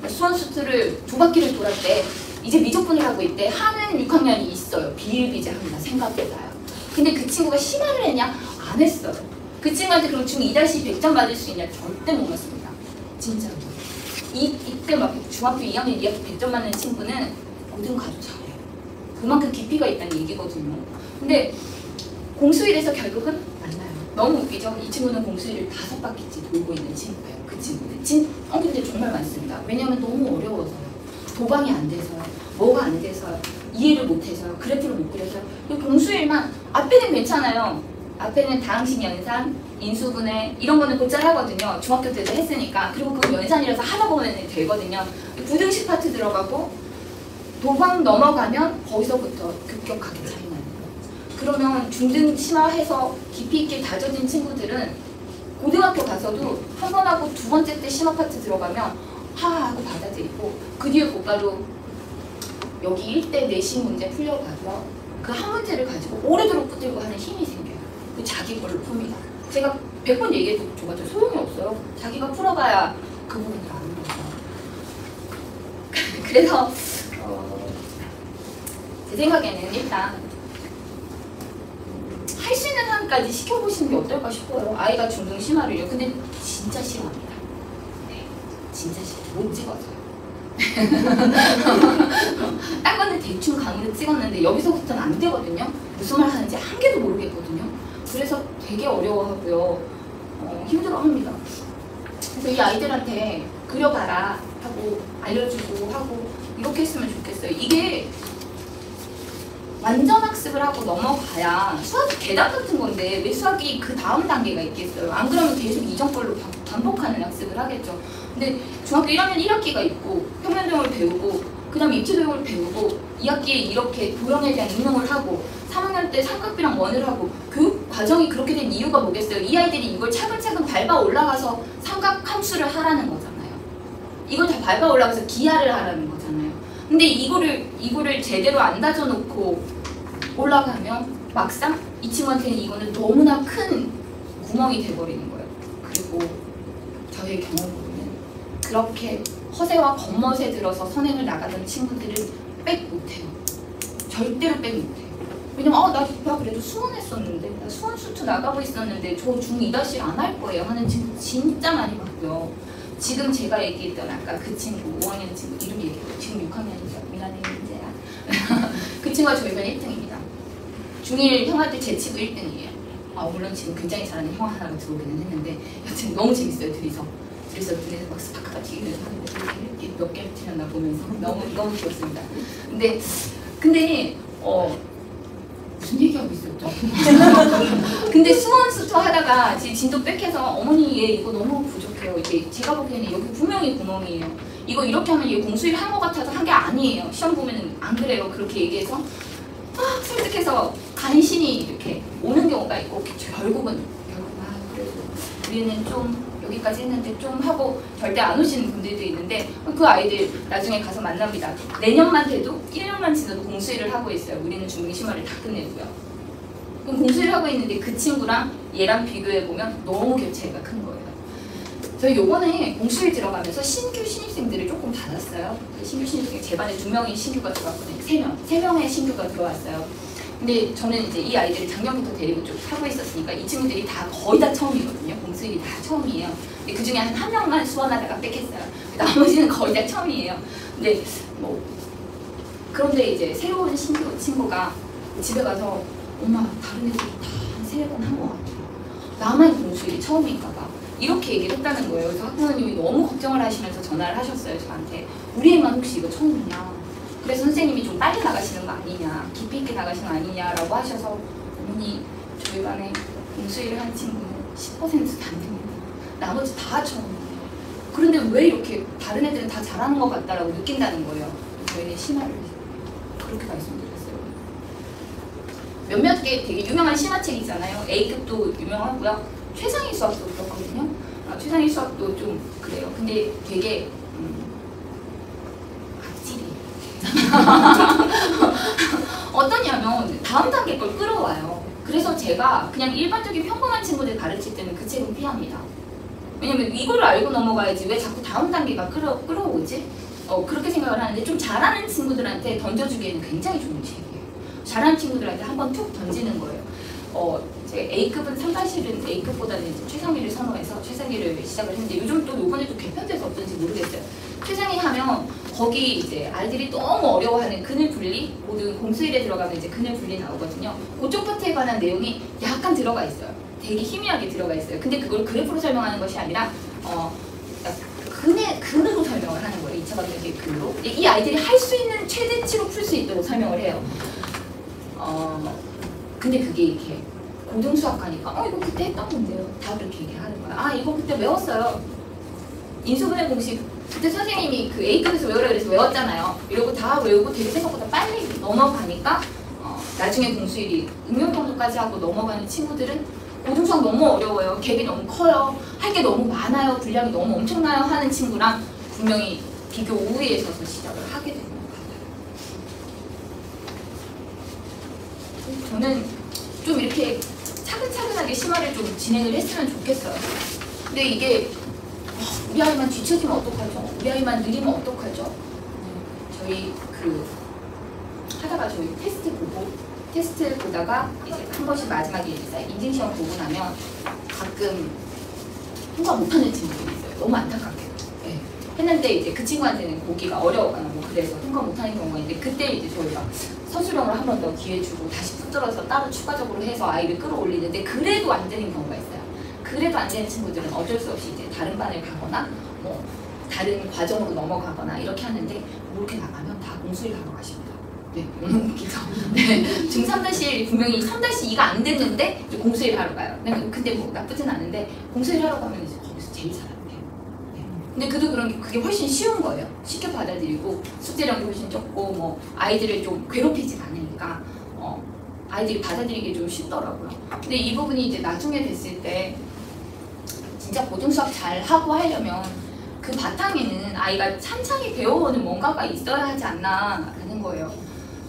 수원수투를 2바퀴를 돌았 때 이제 미적분을 하고 있대. 하는 6학년이 있어요. 비일비재합니다. 생각보다요. 근데 그 친구가 심화를 했냐? 안 했어요. 그 친구한테 그럼 중2-100점 받을 수 있냐? 절대 못 맞습니다. 진짜로. 이때 막 중학교 2학년 2학기 100점 맞는 친구는 고등 가도 잘해요. 그만큼 깊이가 있다는 얘기거든요. 근데 공수일에서 결국은 만나요. 너무 웃기죠? 이 친구는 공수일을 5바퀴째 돌고 있는 친구예요. 그 친구는. 근데 정말 많습니다. 왜냐면 너무 어려워서요. 도방이 안 돼서요. 뭐가 안 돼서요. 이해를 못해서요. 그래프를 못 그려서요. 공수일만 앞에는 괜찮아요. 앞에는 다항식 연산, 인수분해 이런 거는 곧잘 하거든요. 중학교 때도 했으니까. 그리고 그거 연산이라서 하다 보면 되거든요. 부등식 파트 들어가고 도방 넘어가면 거기서부터 급격하게 차이 나는 거예요. 그러면 중등 심화해서 깊이 있게 다져진 친구들은 고등학교 가서도 한 번 하고 두 번째 때 심화 파트 들어가면 하하고 받아들이고 그 뒤에 곧바로 여기 1대 내신 문제 풀려가서 그 한 문제를 가지고 오래도록 붙들고 하는 힘이 생겨요. 그 자기 걸로 풉니다. 제가 100번 얘기해도 줘봤자 소용이 없어요. 자기가 풀어봐야 그 부분을 아는 거죠. 그래서 제 생각에는 일단 할 수 있는 한까지 시켜보시는 게 어떨까 싶어요. 아이가 중등 심화를요. 근데 진짜 싫어합니다. 네, 진짜 싫어요. 못 찍어서요. 딴 거는 대충 강의를 찍었는데 여기서부터는 안 되거든요. 무슨 말 하는지 한 개도 모르겠거든요. 그래서 되게 어려워하고요. 힘들어합니다. 그래서 이 아이들한테 그려봐라 하고 알려주고 하고 이렇게 했으면 좋겠어요. 이게 완전 학습을 하고 넘어가야 수학이 계단 같은 건데 왜 수학이 그 다음 단계가 있겠어요. 안 그러면 계속 이전 걸로 반복하는 학습을 하겠죠. 근데 중학교 1학년 1학기가 있고 평면도형을 배우고 그 다음에 입체도형을 배우고 2학기에 이렇게 도형에 대한 응용을 하고 3학년 때 삼각비랑 원을 하고 교육 과정이 그렇게 된 이유가 뭐겠어요. 이 아이들이 이걸 차근차근 밟아 올라가서 삼각 함수를 하라는 거잖아요. 이걸 다 밟아 올라가서 기하를 하라는 거잖아요. 근데 이거를 제대로 안 다져놓고 올라가면 막상 이 친구한테는 이거는 너무나 큰 구멍이 돼버리는 거예요. 그리고 저의 경험으로는 그렇게 허세와 겉멋에 들어서 선행을 나가던 친구들은 백 못해요. 절대로 백 못해요. 왜냐면 나 그래도 수원했었는데 나 수원 수투 나가고 있었는데 저 중2 안 할 거예요 하는 친구 진짜 많이 봤고요. 지금 제가 얘기했던 아까 그 친구 5학년 친구 이름 얘기해요. 지금 6학년이죠. 미안해 민재야. 그 친구가 저희 반 1등입니다. 중1 형아 때 제 친구 1등이에요. 물론 지금 굉장히 잘하는 형 하나가 들어오기는 했는데 여튼 너무 재밌어요. 둘이서 막 스파크가 튀기면서 하는데 이렇게 몇 개를 튀었나 보면서 너무 귀엽습니다. 근데 무슨 얘기하고 있었죠? 근데 수원 수투 하다가 진도 빽해서 어머니 얘 이거 너무 부족해요. 이게 제가 보기에는 여기 분명히 구멍이에요. 이거 이렇게 하면 얘 공수일 한 것 같아서 한 게 아니에요. 시험 보면은 안 그래요. 그렇게 얘기해서 막 설득해서 간신히 이렇게 오는 경우가 있고 결국은 그래도 우리는 좀 여기까지 했는데 좀 하고 절대 안 오시는 분들도 있는데 그 아이들 나중에 가서 만납니다. 내년만 돼도 1년만 지나도 공수일을 하고 있어요. 우리는 중등 심화를 다 끝내고요. 그럼 공수일을 하고 있는데 그 친구랑 얘랑 비교해보면 너무 갭 차이가 큰 거예요. 저희 요번에 공수일 들어가면서 신규 신입생들을 조금 받았어요. 신규 신입생 제 반에 2명의 신규가 들어왔거든요. 3명의 신규가 들어왔어요. 근데 저는 이제 이 아이들을 작년부터 데리고 쭉 하고 있었으니까 이 친구들이 거의 다 처음이거든요. 공수일이 다 처음이에요. 근데 그 중에 한 명만 수원하다가 뺏겼어요. 나머지는 거의 다 처음이에요. 근데 그런데 이제 새로운 신규 친구가 집에 가서 엄마 다른 애들이 다 한 3번 한 것 같아요. 나만 공수일이 처음인가 봐. 이렇게 얘기를 했다는 거예요. 그래서 학부모님이 너무 걱정을 하시면서 전화를 하셨어요. 저한테. 우리 애만 혹시 이거 처음이냐. 그래서 선생님이 좀 빨리 나가시는 거 아니냐, 깊이 있게 나가시는 거 아니냐라고 하셔서 어머니 저희 반에 공수일을 한 친구는 10%도 안 됩니다. 나머지 다 처음이에요. 그런데 왜 이렇게 다른 애들은 다 잘하는 것 같다라고 느낀다는 거예요. 저희는 심화를 그렇게 말씀드렸어요. 몇몇 개 되게 유명한 심화책이잖아요. A급도 유명하고요. 최상위 수학도 그렇거든요. 최상위 수학도 좀 그래요. 근데 되게 어떠냐면 다음 단계 걸 끌어와요. 그래서 제가 그냥 일반적인 평범한 친구들 가르칠 때는 그 책은 피합니다. 왜냐면 이거를 알고 넘어가야지 왜 자꾸 다음 단계가 끌어오지? 그렇게 생각을 하는데 좀 잘하는 친구들한테 던져주기에는 굉장히 좋은 책이에요. 잘하는 친구들한테 한번 툭 던지는 거예요. 제가 A급은 사실은 A급보다는 최상위를 선호해서 최상위를 시작을 했는데 요즘 또 요번에 또 개편돼서 어떤지 모르겠어요. 최상위 하면 거기 이제 아이들이 너무 어려워하는 그늘 분리, 모든 공수일에 들어가면 이제 그늘 분리 나오거든요. 그쪽 파트에 관한 내용이 약간 들어가 있어요. 되게 희미하게 들어가 있어요. 근데 그걸 그래프로 설명하는 것이 아니라 근으로 설명을 하는 거예요. 2차 방정식의 근으로. 이 아이들이 할 수 있는 최대치로 풀 수 있도록 설명을 해요. 근데 그게 이렇게 고등수학 하니까 이거 그때 했던 건데요. 다 그렇게 얘기하는 거야. 이거 그때 외웠어요. 인수분해 공식 그때 선생님이 그 A급에서 외우라 그래서 외웠잖아요. 이러고 다 외우고 되게 생각보다 빨리 넘어가니까 나중에 공수일이 응용 정도까지 하고 넘어가는 친구들은 고등수학 너무 어려워요. 갭이 너무 커요. 할 게 너무 많아요. 분량이 너무 엄청나요. 하는 친구랑 분명히 비교 우위에 서서 시작을 하게 되는 것 같아요. 저는 좀 이렇게 차근차근하게 심화를 좀 진행을 했으면 좋겠어요. 근데 이게 우리 아이만 뒤처지면 어떡하죠? 우리 아이만 느리면 어떡하죠? 저희 하다가 저희 테스트 보다가 이제 한 번씩 마지막에 인증시험 보고 나면 가끔 통과 못하는 친구들이 있어요. 너무 안타깝게도. 네. 했는데 이제 그 친구한테는 보기가 어려워가나 뭐 그래서 통과 못하는 경우가 있는데 그때 이제 저희가 서술형을 한 번 더 기회 주고 다시 붙들어서 따로 추가적으로 해서 아이를 끌어올리는데 그래도 안 되는 경우가 있어요. 그래도 안 되는 친구들은 어쩔 수 없이 이제 다른 반을 가거나 뭐 다른 과정으로 넘어가거나 이렇게 하는데 그렇게 나가면 다 공수일 하러 가십니다. 네, 너무 웃기죠. 네, 중3 분명히 3-2가 안 됐는데 공수일 하러 가요. 근데 뭐 나쁘진 않은데 공수일 하러 가면 이제 거기서 제일 잘한대요. 네. 근데 그게 훨씬 쉬운 거예요. 쉽게 받아들이고 숙제량도 훨씬 적고 뭐 아이들을 좀 괴롭히진 않으니까 아이들이 받아들이기 좀 쉽더라고요. 근데 이 부분이 이제 나중에 됐을 때 진짜 고등수학 잘 하고 하려면 그 바탕에는 아이가 찬찬히 배워오는 뭔가가 있어야 하지 않나라는 거예요.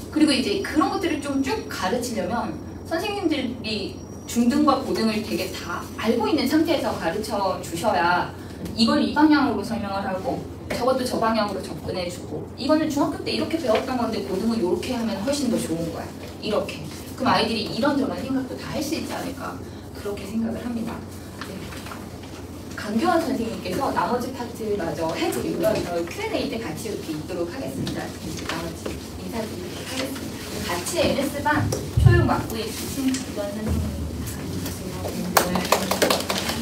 그리고 이제 그런 것들을 좀 쭉 가르치려면 선생님들이 중등과 고등을 되게 다 알고 있는 상태에서 가르쳐 주셔야 이걸 이 방향으로 설명을 하고 저것도 저 방향으로 접근해주고 이거는 중학교 때 이렇게 배웠던 건데 고등은 이렇게 하면 훨씬 더 좋은 거야. 이렇게. 그럼 아이들이 이런저런 생각도 다 할 수 있지 않을까 그렇게 생각을 합니다. 네. 강교원 선생님께서 나머지 파트마저 해드리고요. Q&A 때 같이 이렇게 있도록 하겠습니다. 나머지 인사드리도록 하겠습니다. 같이 NS반 초용 맡고 있으신 강교원 선생님입니다.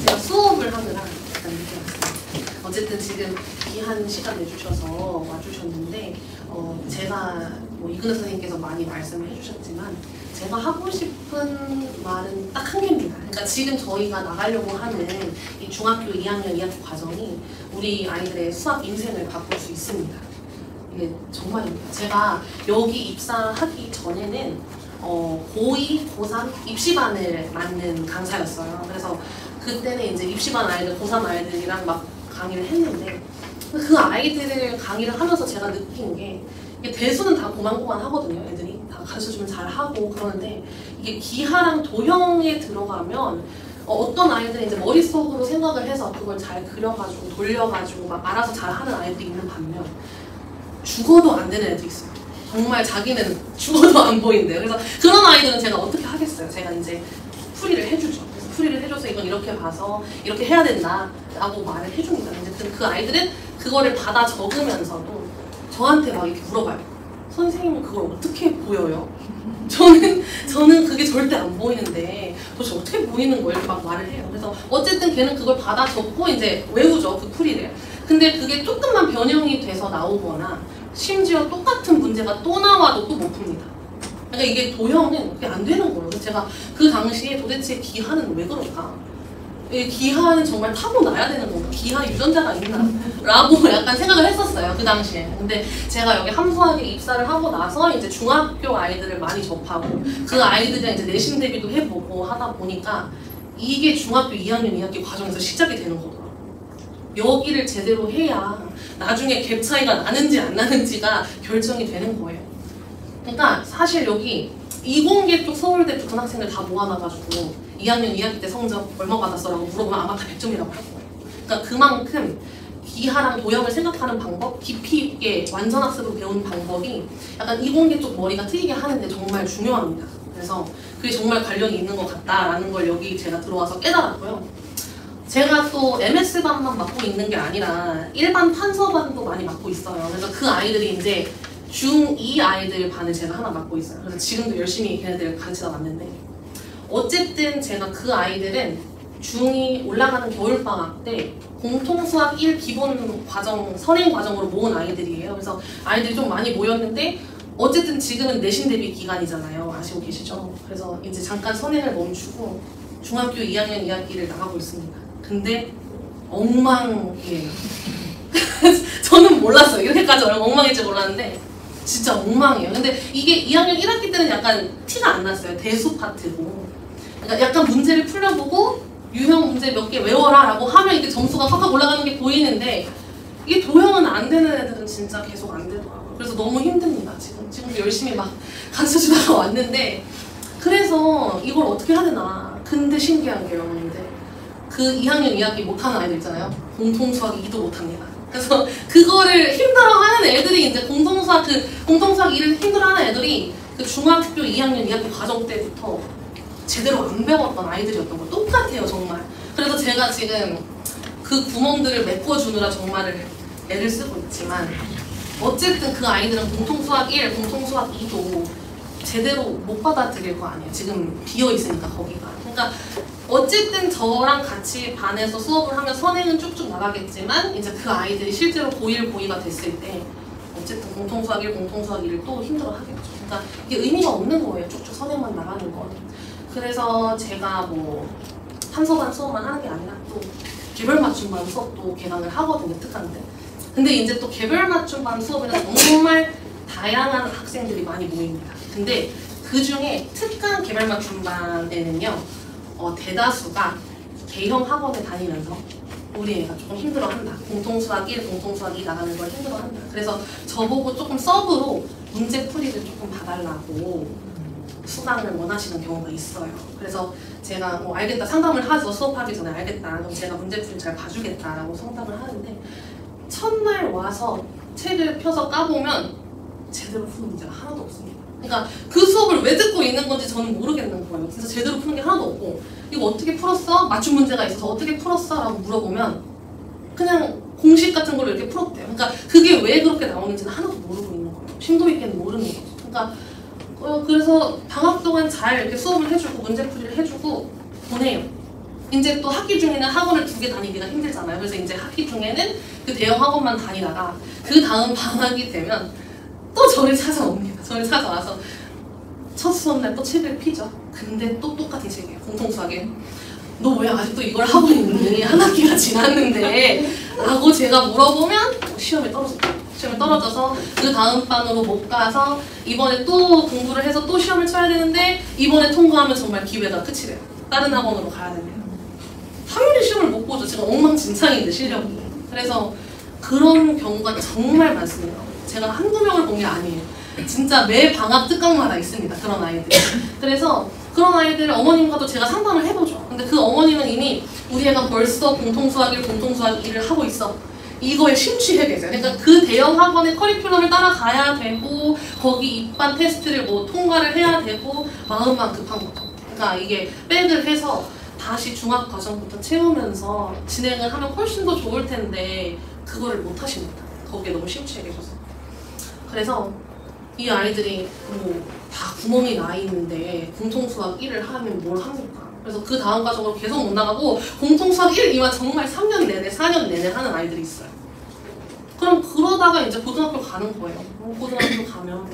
제가 수업을 하느라 약간 늦게 왔어요. 어쨌든 지금 귀한 시간 내주셔서 와주셨는데 제가 뭐 이근우 선생님께서 많이 말씀을 해주셨지만 제가 하고 싶은 말은 딱 한 개입니다. 그러니까 지금 저희가 나가려고 하는 이 중학교 2학년 2학기 과정이 우리 아이들의 수학 인생을 바꿀 수 있습니다. 이게 정말입니다. 제가 여기 입사하기 전에는 고2, 고3 입시반을 맡는 강사였어요. 그래서 그때는 이제 입시반 아이들, 고3 아이들이랑 막 강의를 했는데 그 아이들을 강의를 하면서 제가 느낀 게 이게 대수는 다 고만고만 하거든요. 애들이 다 가르쳐주면 잘하고 그러는데 이게 기하랑 도형에 들어가면 어떤 아이들은 이제 머릿속으로 생각을 해서 그걸 잘 그려가지고 돌려가지고 막 알아서 잘하는 아이들이 있는 반면 죽어도 안 되는 애들이 있어요. 정말 자기는 죽어도 안 보인대요. 그래서 그런 아이들은 제가 어떻게 하겠어요. 제가 이제 풀이를 해주죠. 그래서 풀이를 해줘서 이건 이렇게 봐서 이렇게 해야 된다 라고 말을 해줍니다. 어쨌든 그 아이들은 그거를 받아 적으면서도 저한테 막 이렇게 물어봐요. 선생님은 그걸 어떻게 보여요? 저는 그게 절대 안 보이는데 도대체 어떻게 보이는 거예요? 이렇게 막 말을 해요. 그래서 어쨌든 걔는 그걸 받아 적고 이제 외우죠. 그 풀이를. 근데 그게 조금만 변형이 돼서 나오거나 심지어 똑같은 문제가 또 나와도 또 못 풉니다. 그러니까 이게 도형은 그게 안 되는 거예요. 그래서 제가 그 당시에 도대체 기하는 왜 그럴까? 기하는 정말 타고나야 되는 건가? 기하 유전자가 있나? 라고 약간 생각을 했었어요. 그 당시에. 근데 제가 여기 함수학에 입사를 하고 나서 이제 중학교 아이들을 많이 접하고 그 아이들이랑 이제 내신 대비도 해보고 하다 보니까 이게 중학교 2학년 2학기 과정에서 시작이 되는 거더라고요. 여기를 제대로 해야 나중에 갭 차이가 나는지 안 나는지가 결정이 되는 거예요. 그러니까 사실 여기 이공계 쪽 서울대 붙은 학생들 다 모아놔가지고 2학년 2학기 때 성적 얼마 받았어? 라고 물어보면 아마 다 100점이라고 할 거예요. 그러니까 그만큼 기하랑 도형을 생각하는 방법, 깊이 있게 완전학습으로 배우는 방법이 약간 이공계 쪽 머리가 트이게 하는데 정말 중요합니다. 그래서 그게 정말 관련이 있는 것 같다라는 걸 여기 제가 들어와서 깨달았고요. 제가 또 MS반만 맡고 있는 게 아니라 일반 판서반도 많이 맡고 있어요. 그래서 그 아이들이 이제 중2 아이들 반을 제가 하나 맡고 있어요. 그래서 지금도 열심히 걔네들 가르치다 왔는데 어쨌든 제가 그 아이들은 중2 올라가는 겨울방학 때 공통수학 1 기본 과정, 선행 과정으로 모은 아이들이에요. 그래서 아이들이 좀 많이 모였는데 어쨌든 지금은 내신 대비 기간이잖아요. 아시고 계시죠? 그래서 이제 잠깐 선행을 멈추고 중학교 2학년 2학기를 나가고 있습니다. 근데 엉망이에요. 저는 몰랐어요. 이렇게까지 엉망일 줄 몰랐는데 진짜 엉망이에요. 근데 이게 2학년 1학기 때는 약간 티가 안 났어요. 대수 파트고. 그러니까 약간 문제를 풀려보고 유형 문제 몇 개 외워라 라고 하면 이게 점수가 확 올라가는 게 보이는데 이게 도형은 안 되는 애들은 진짜 계속 안 되더라고요. 그래서 너무 힘듭니다. 지금도 열심히 막 가르쳐주다가 왔는데 그래서 이걸 어떻게 해야 되나. 근데 신기한 게요. 근데 그 2학년 2학기 못하는 아이들 있잖아요. 공통수학 2도 못합니다. 그래서 그거를 힘들어하는 애들이 이제 공통수학 2를 힘들어하는 애들이 그 중학교 2학년 2학기 과정 때부터 제대로 안 배웠던 아이들이었던 거 똑같아요 정말. 그래서 제가 지금 그 구멍들을 메꿔주느라 정말 애를 쓰고 있지만 어쨌든 그 아이들은 공통수학 1, 공통수학 2도 제대로 못 받아들일 거 아니에요. 지금 비어있으니까 거기가. 그러니까 어쨌든 저랑 같이 반에서 수업을 하면 선행은 쭉쭉 나가겠지만 이제 그 아이들이 실제로 고1, 고2가 됐을 때 어쨌든 공통수학 1, 공통수학 2를 또 힘들어 하겠죠. 그러니까 이게 의미가 없는 거예요. 쭉쭉 선행만 나가는 건. 그래서 제가 뭐 한서반 수업만 하는 게 아니라 또 개별 맞춤반 수업도 개강을 하거든요. 특강 때. 근데 이제 또 개별 맞춤반 수업에는 정말 다양한 학생들이 많이 모입니다. 근데 그 중에 특강 개별 맞춤반에는요, 대다수가 개형 학원에 다니면서 우리 애가 조금 힘들어한다. 공통수학 1, 공통수학 2 나가는 걸 힘들어한다. 그래서 저보고 조금 서브로 문제풀이를 조금 봐달라고 수강을 원하시는 경우가 있어요. 그래서 제가 뭐 알겠다 상담을 하죠. 수업하기 전에 알겠다. 그럼 제가 문제풀이 잘 봐주겠다라고 상담을 하는데 첫날 와서 책을 펴서 까보면 제대로 푸는 문제가 하나도 없습니다. 그러니까 그 수업을 왜 듣고 있는 건지 저는 모르겠는 거예요. 진짜 제대로 푸는 게 하나도 없고 이거 어떻게 풀었어? 맞춤 문제가 있어서 어떻게 풀었어? 라고 물어보면 그냥 공식 같은 걸로 이렇게 풀었대요. 그러니까 그게 왜 그렇게 나오는지는 하나도 모르고 있는 거예요. 심도 있게는 모르는 거죠. 그러니까 그래서 방학 동안 잘 이렇게 수업을 해주고 문제풀이를 해주고 보내요. 이제 또 학기 중에는 학원을 2개 다니기가 힘들잖아요. 그래서 이제 학기 중에는 그 대형 학원만 다니다가 그 다음 방학이 되면 또 저를 찾아옵니다. 저를 찾아와서 첫 수업날 또 책을 피죠. 근데 또 똑같은 책이에요. 공통수학에. 너 왜 아직도 이걸 하고 있니? 한 학기가 지났는데 라고 제가 물어보면 시험에 떨어져서 그 다음 반으로 못 가서 이번에 또 공부를 해서 또 시험을 쳐야 되는데 이번에 통과하면 정말 기회가 끝이래요. 다른 학원으로 가야 된대요. 당연히 시험을 못 보죠. 지금 엉망진창인데 실력이. 그래서 그런 경우가 정말 많습니다. 제가 한두 명을 본 게 아니에요. 진짜 매 방학 특강마다 있습니다. 그런 아이들. 그래서 그런 아이들 어머님과도 제가 상담을 해보죠. 근데 그 어머님은 이미 우리 애가 벌써 공통수학 1, 공통수학 2를 하고 있어. 이거에 심취해 계세요. 그러니까 그 대형 학원의 커리큘럼을 따라가야 되고 거기 입반 테스트를 뭐 통과를 해야 되고 마음만 급한 거죠. 그러니까 이게 백을 해서 다시 중학 과정부터 채우면서 진행을 하면 훨씬 더 좋을 텐데 그거를 못 하십니다. 거기에 너무 심취해 계셔서. 그래서 이 아이들이 뭐 다 구멍이 나 있는데 공통수학 1을 하면 뭘 합니까? 그래서 그 다음 과정으로 계속 못 나가고 공통수학 1, 2만 정말 3년 내내, 4년 내내 하는 아이들이 있어요. 그럼 그러다가 이제 고등학교 가는 거예요. 고등학교 가면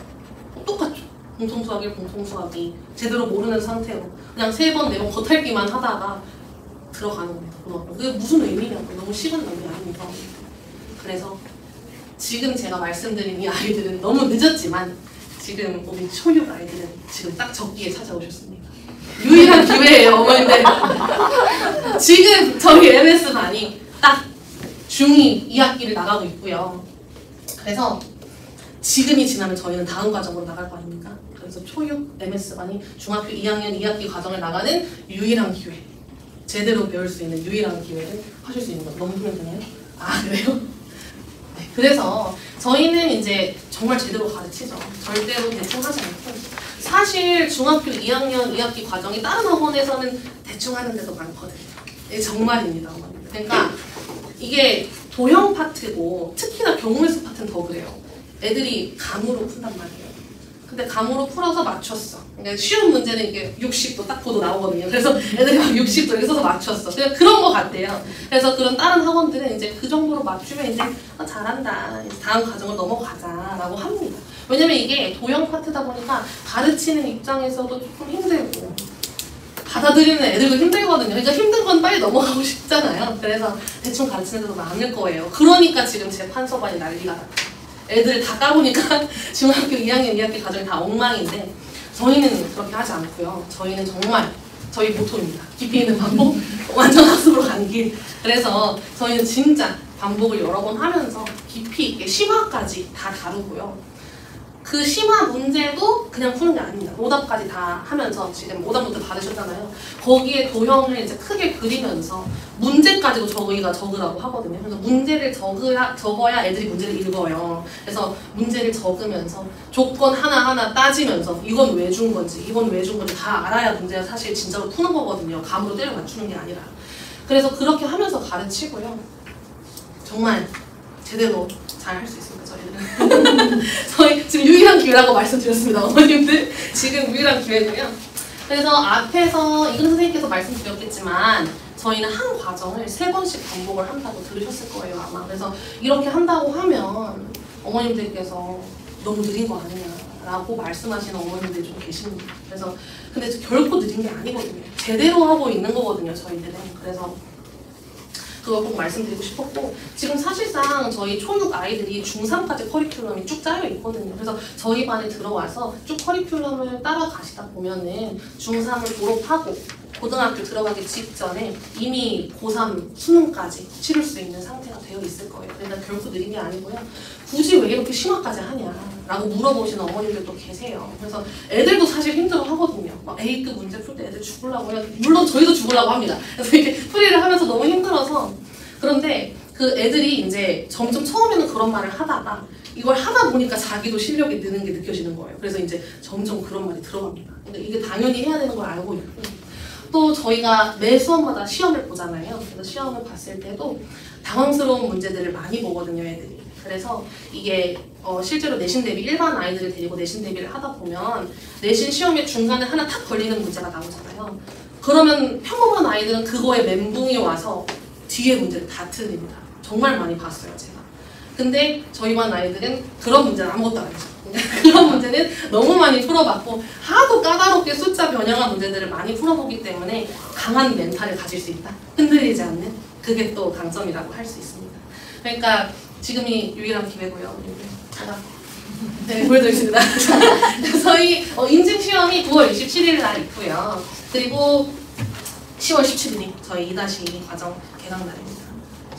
똑같죠. 공통수학 1, 공통수학 2 제대로 모르는 상태로 그냥 3번, 4번 겉핥기만 하다가 들어가는 겁니다. 고등학교. 그게 무슨 의미냐고. 너무 시간 낭비 아닙니까? 그래서 지금 제가 말씀드린 이 아이들은 너무 늦었지만 지금 우리 초육 아이들은 지금 딱 적기에 찾아오셨습니다. 유일한 기회예요, 어머님들. 지금 저희 MS반이 딱 중2 2학기를 나가고 있고요. 그래서 지금이 지나면 저희는 다음 과정으로 나갈 거 아닙니까? 그래서 초육 MS반이 중학교 2학년 2학기 과정을 나가는 유일한 기회. 제대로 배울 수 있는 유일한 기회를 하실 수 있는 거. 너무 힘들네요. 아, 그래요? 네, 그래서 저희는 이제 정말 제대로 가르치죠. 절대로 대충 하지 않고. 사실 중학교 2학년 2학기 과정이 다른 학원에서는 대충 하는 데도 많거든요. 이게 정말입니다. 그러니까 이게 도형 파트고 특히나 경우의 수 파트는 더 그래요. 애들이 감으로 푼단 말이에요. 근데 감으로 풀어서 맞췄어. 그러니까 쉬운 문제는 이게 60도 딱 보도 나오거든요. 그래서 애들이 막 60도 이렇게 써서 맞췄어. 그냥 그런 거 같대요. 그래서 그런 다른 학원들은 이제 그 정도로 맞추면 이제 잘한다. 이제 다음 과정을 넘어가자라고 합니다. 왜냐면 이게 도형 파트다 보니까 가르치는 입장에서도 조금 힘들고 받아들이는 애들도 힘들거든요. 그러니까 힘든 건 빨리 넘어가고 싶잖아요. 그래서 대충 가르치는 데도 많을 거예요. 그러니까 지금 제 판서반이 난리가 났죠. 애들 다 까보니까 중학교 2학년 2학기 과정이 다 엉망인데 저희는 그렇게 하지 않고요. 저희는 정말 저희 모토입니다. 깊이 있는 반복, 완전 학습으로 가는 길. 그래서 저희는 진짜 반복을 여러 번 하면서 깊이 있게 심화까지 다 다루고요. 그 심화 문제도 그냥 푸는 게 아닙니다. 오답까지 다 하면서 지금 오답 문제 받으셨잖아요. 거기에 도형을 이제 크게 그리면서 문제까지도 저희가 적으라고 하거든요. 그래서 문제를 적어야 애들이 문제를 읽어요. 그래서 문제를 적으면서 조건 하나하나 따지면서 이건 왜 준 건지 이건 왜 준 건지 다 알아야 문제가 사실 진짜로 푸는 거거든요. 감으로 때려 맞추는 게 아니라. 그래서 그렇게 하면서 가르치고요. 정말 제대로 잘 할 수 있습니다. 저희는. 저희 지금 유일한 기회라고 말씀드렸습니다. 어머님들 지금 유일한 기회고요. 그래서 앞에서 이근 선생님께서 말씀드렸겠지만 저희는 한 과정을 3번씩 반복을 한다고 들으셨을 거예요 아마. 그래서 이렇게 한다고 하면 어머님들께서 너무 느린 거 아니냐라고 말씀하시는 어머님들이 좀 계십니다. 그래서 근데 결코 느린 게 아니거든요. 제대로 하고 있는 거거든요 저희들은. 그래서 그거 꼭 말씀드리고 싶었고 지금 사실상 저희 초6 아이들이 중3까지 커리큘럼이 쭉 짜여 있거든요. 그래서 저희 반에 들어와서 쭉 커리큘럼을 따라가시다 보면은 중3을 졸업하고 고등학교 들어가기 직전에 이미 고3 수능까지 치를 수 있는 상태가 되어 있을 거예요. 그러니까 결코 느린 게 아니고요. 굳이 왜 이렇게 심화까지 하냐라고 물어보시는 어머님들도 계세요. 그래서 애들도 사실 힘들어 하거든요. 막 A급 문제 풀 때 애들 죽으려고 해요. 물론 저희도 죽으려고 합니다. 그래서 이렇게 풀이를 하면서 너무 힘들어서 그런데 그 애들이 이제 점점 처음에는 그런 말을 하다가 이걸 하다 보니까 자기도 실력이 느는 게 느껴지는 거예요. 그래서 이제 점점 그런 말이 들어갑니다. 근데 이게 당연히 해야 되는 걸 알고 있고 또 저희가 매 수업마다 시험을 보잖아요. 그래서 시험을 봤을 때도 당황스러운 문제들을 많이 보거든요, 애들이. 그래서 이게 실제로 내신 대비 일반 아이들을 데리고 내신 대비를 하다 보면 내신 시험의 중간에 하나 탁 걸리는 문제가 나오잖아요. 그러면 평범한 아이들은 그거에 멘붕이 와서 뒤에 문제를 다 틀립니다. 정말 많이 봤어요, 제가. 근데 저희 반 아이들은 그런 문제는 아무것도 안 했죠. 그런 문제는 너무 많이 풀어봤고 하도 까다롭게 숫자 변형한 문제들을 많이 풀어보기 때문에 강한 멘탈을 가질 수 있다. 흔들리지 않는 그게 또 강점이라고 할 수 있습니다. 그러니까 지금이 유일한 기회고요. 제가 네, 보여드리겠습니다. 저희 인증시험이 9월 27일 날 있고요. 그리고 10월 17일이 저희 2-2 과정 개강 날입니다.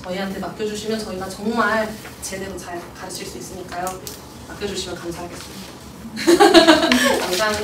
저희한테 맡겨주시면 저희가 정말 제대로 잘 가르칠 수 있으니까요. 맡겨주시면 감사하겠습니다. 감사합니다.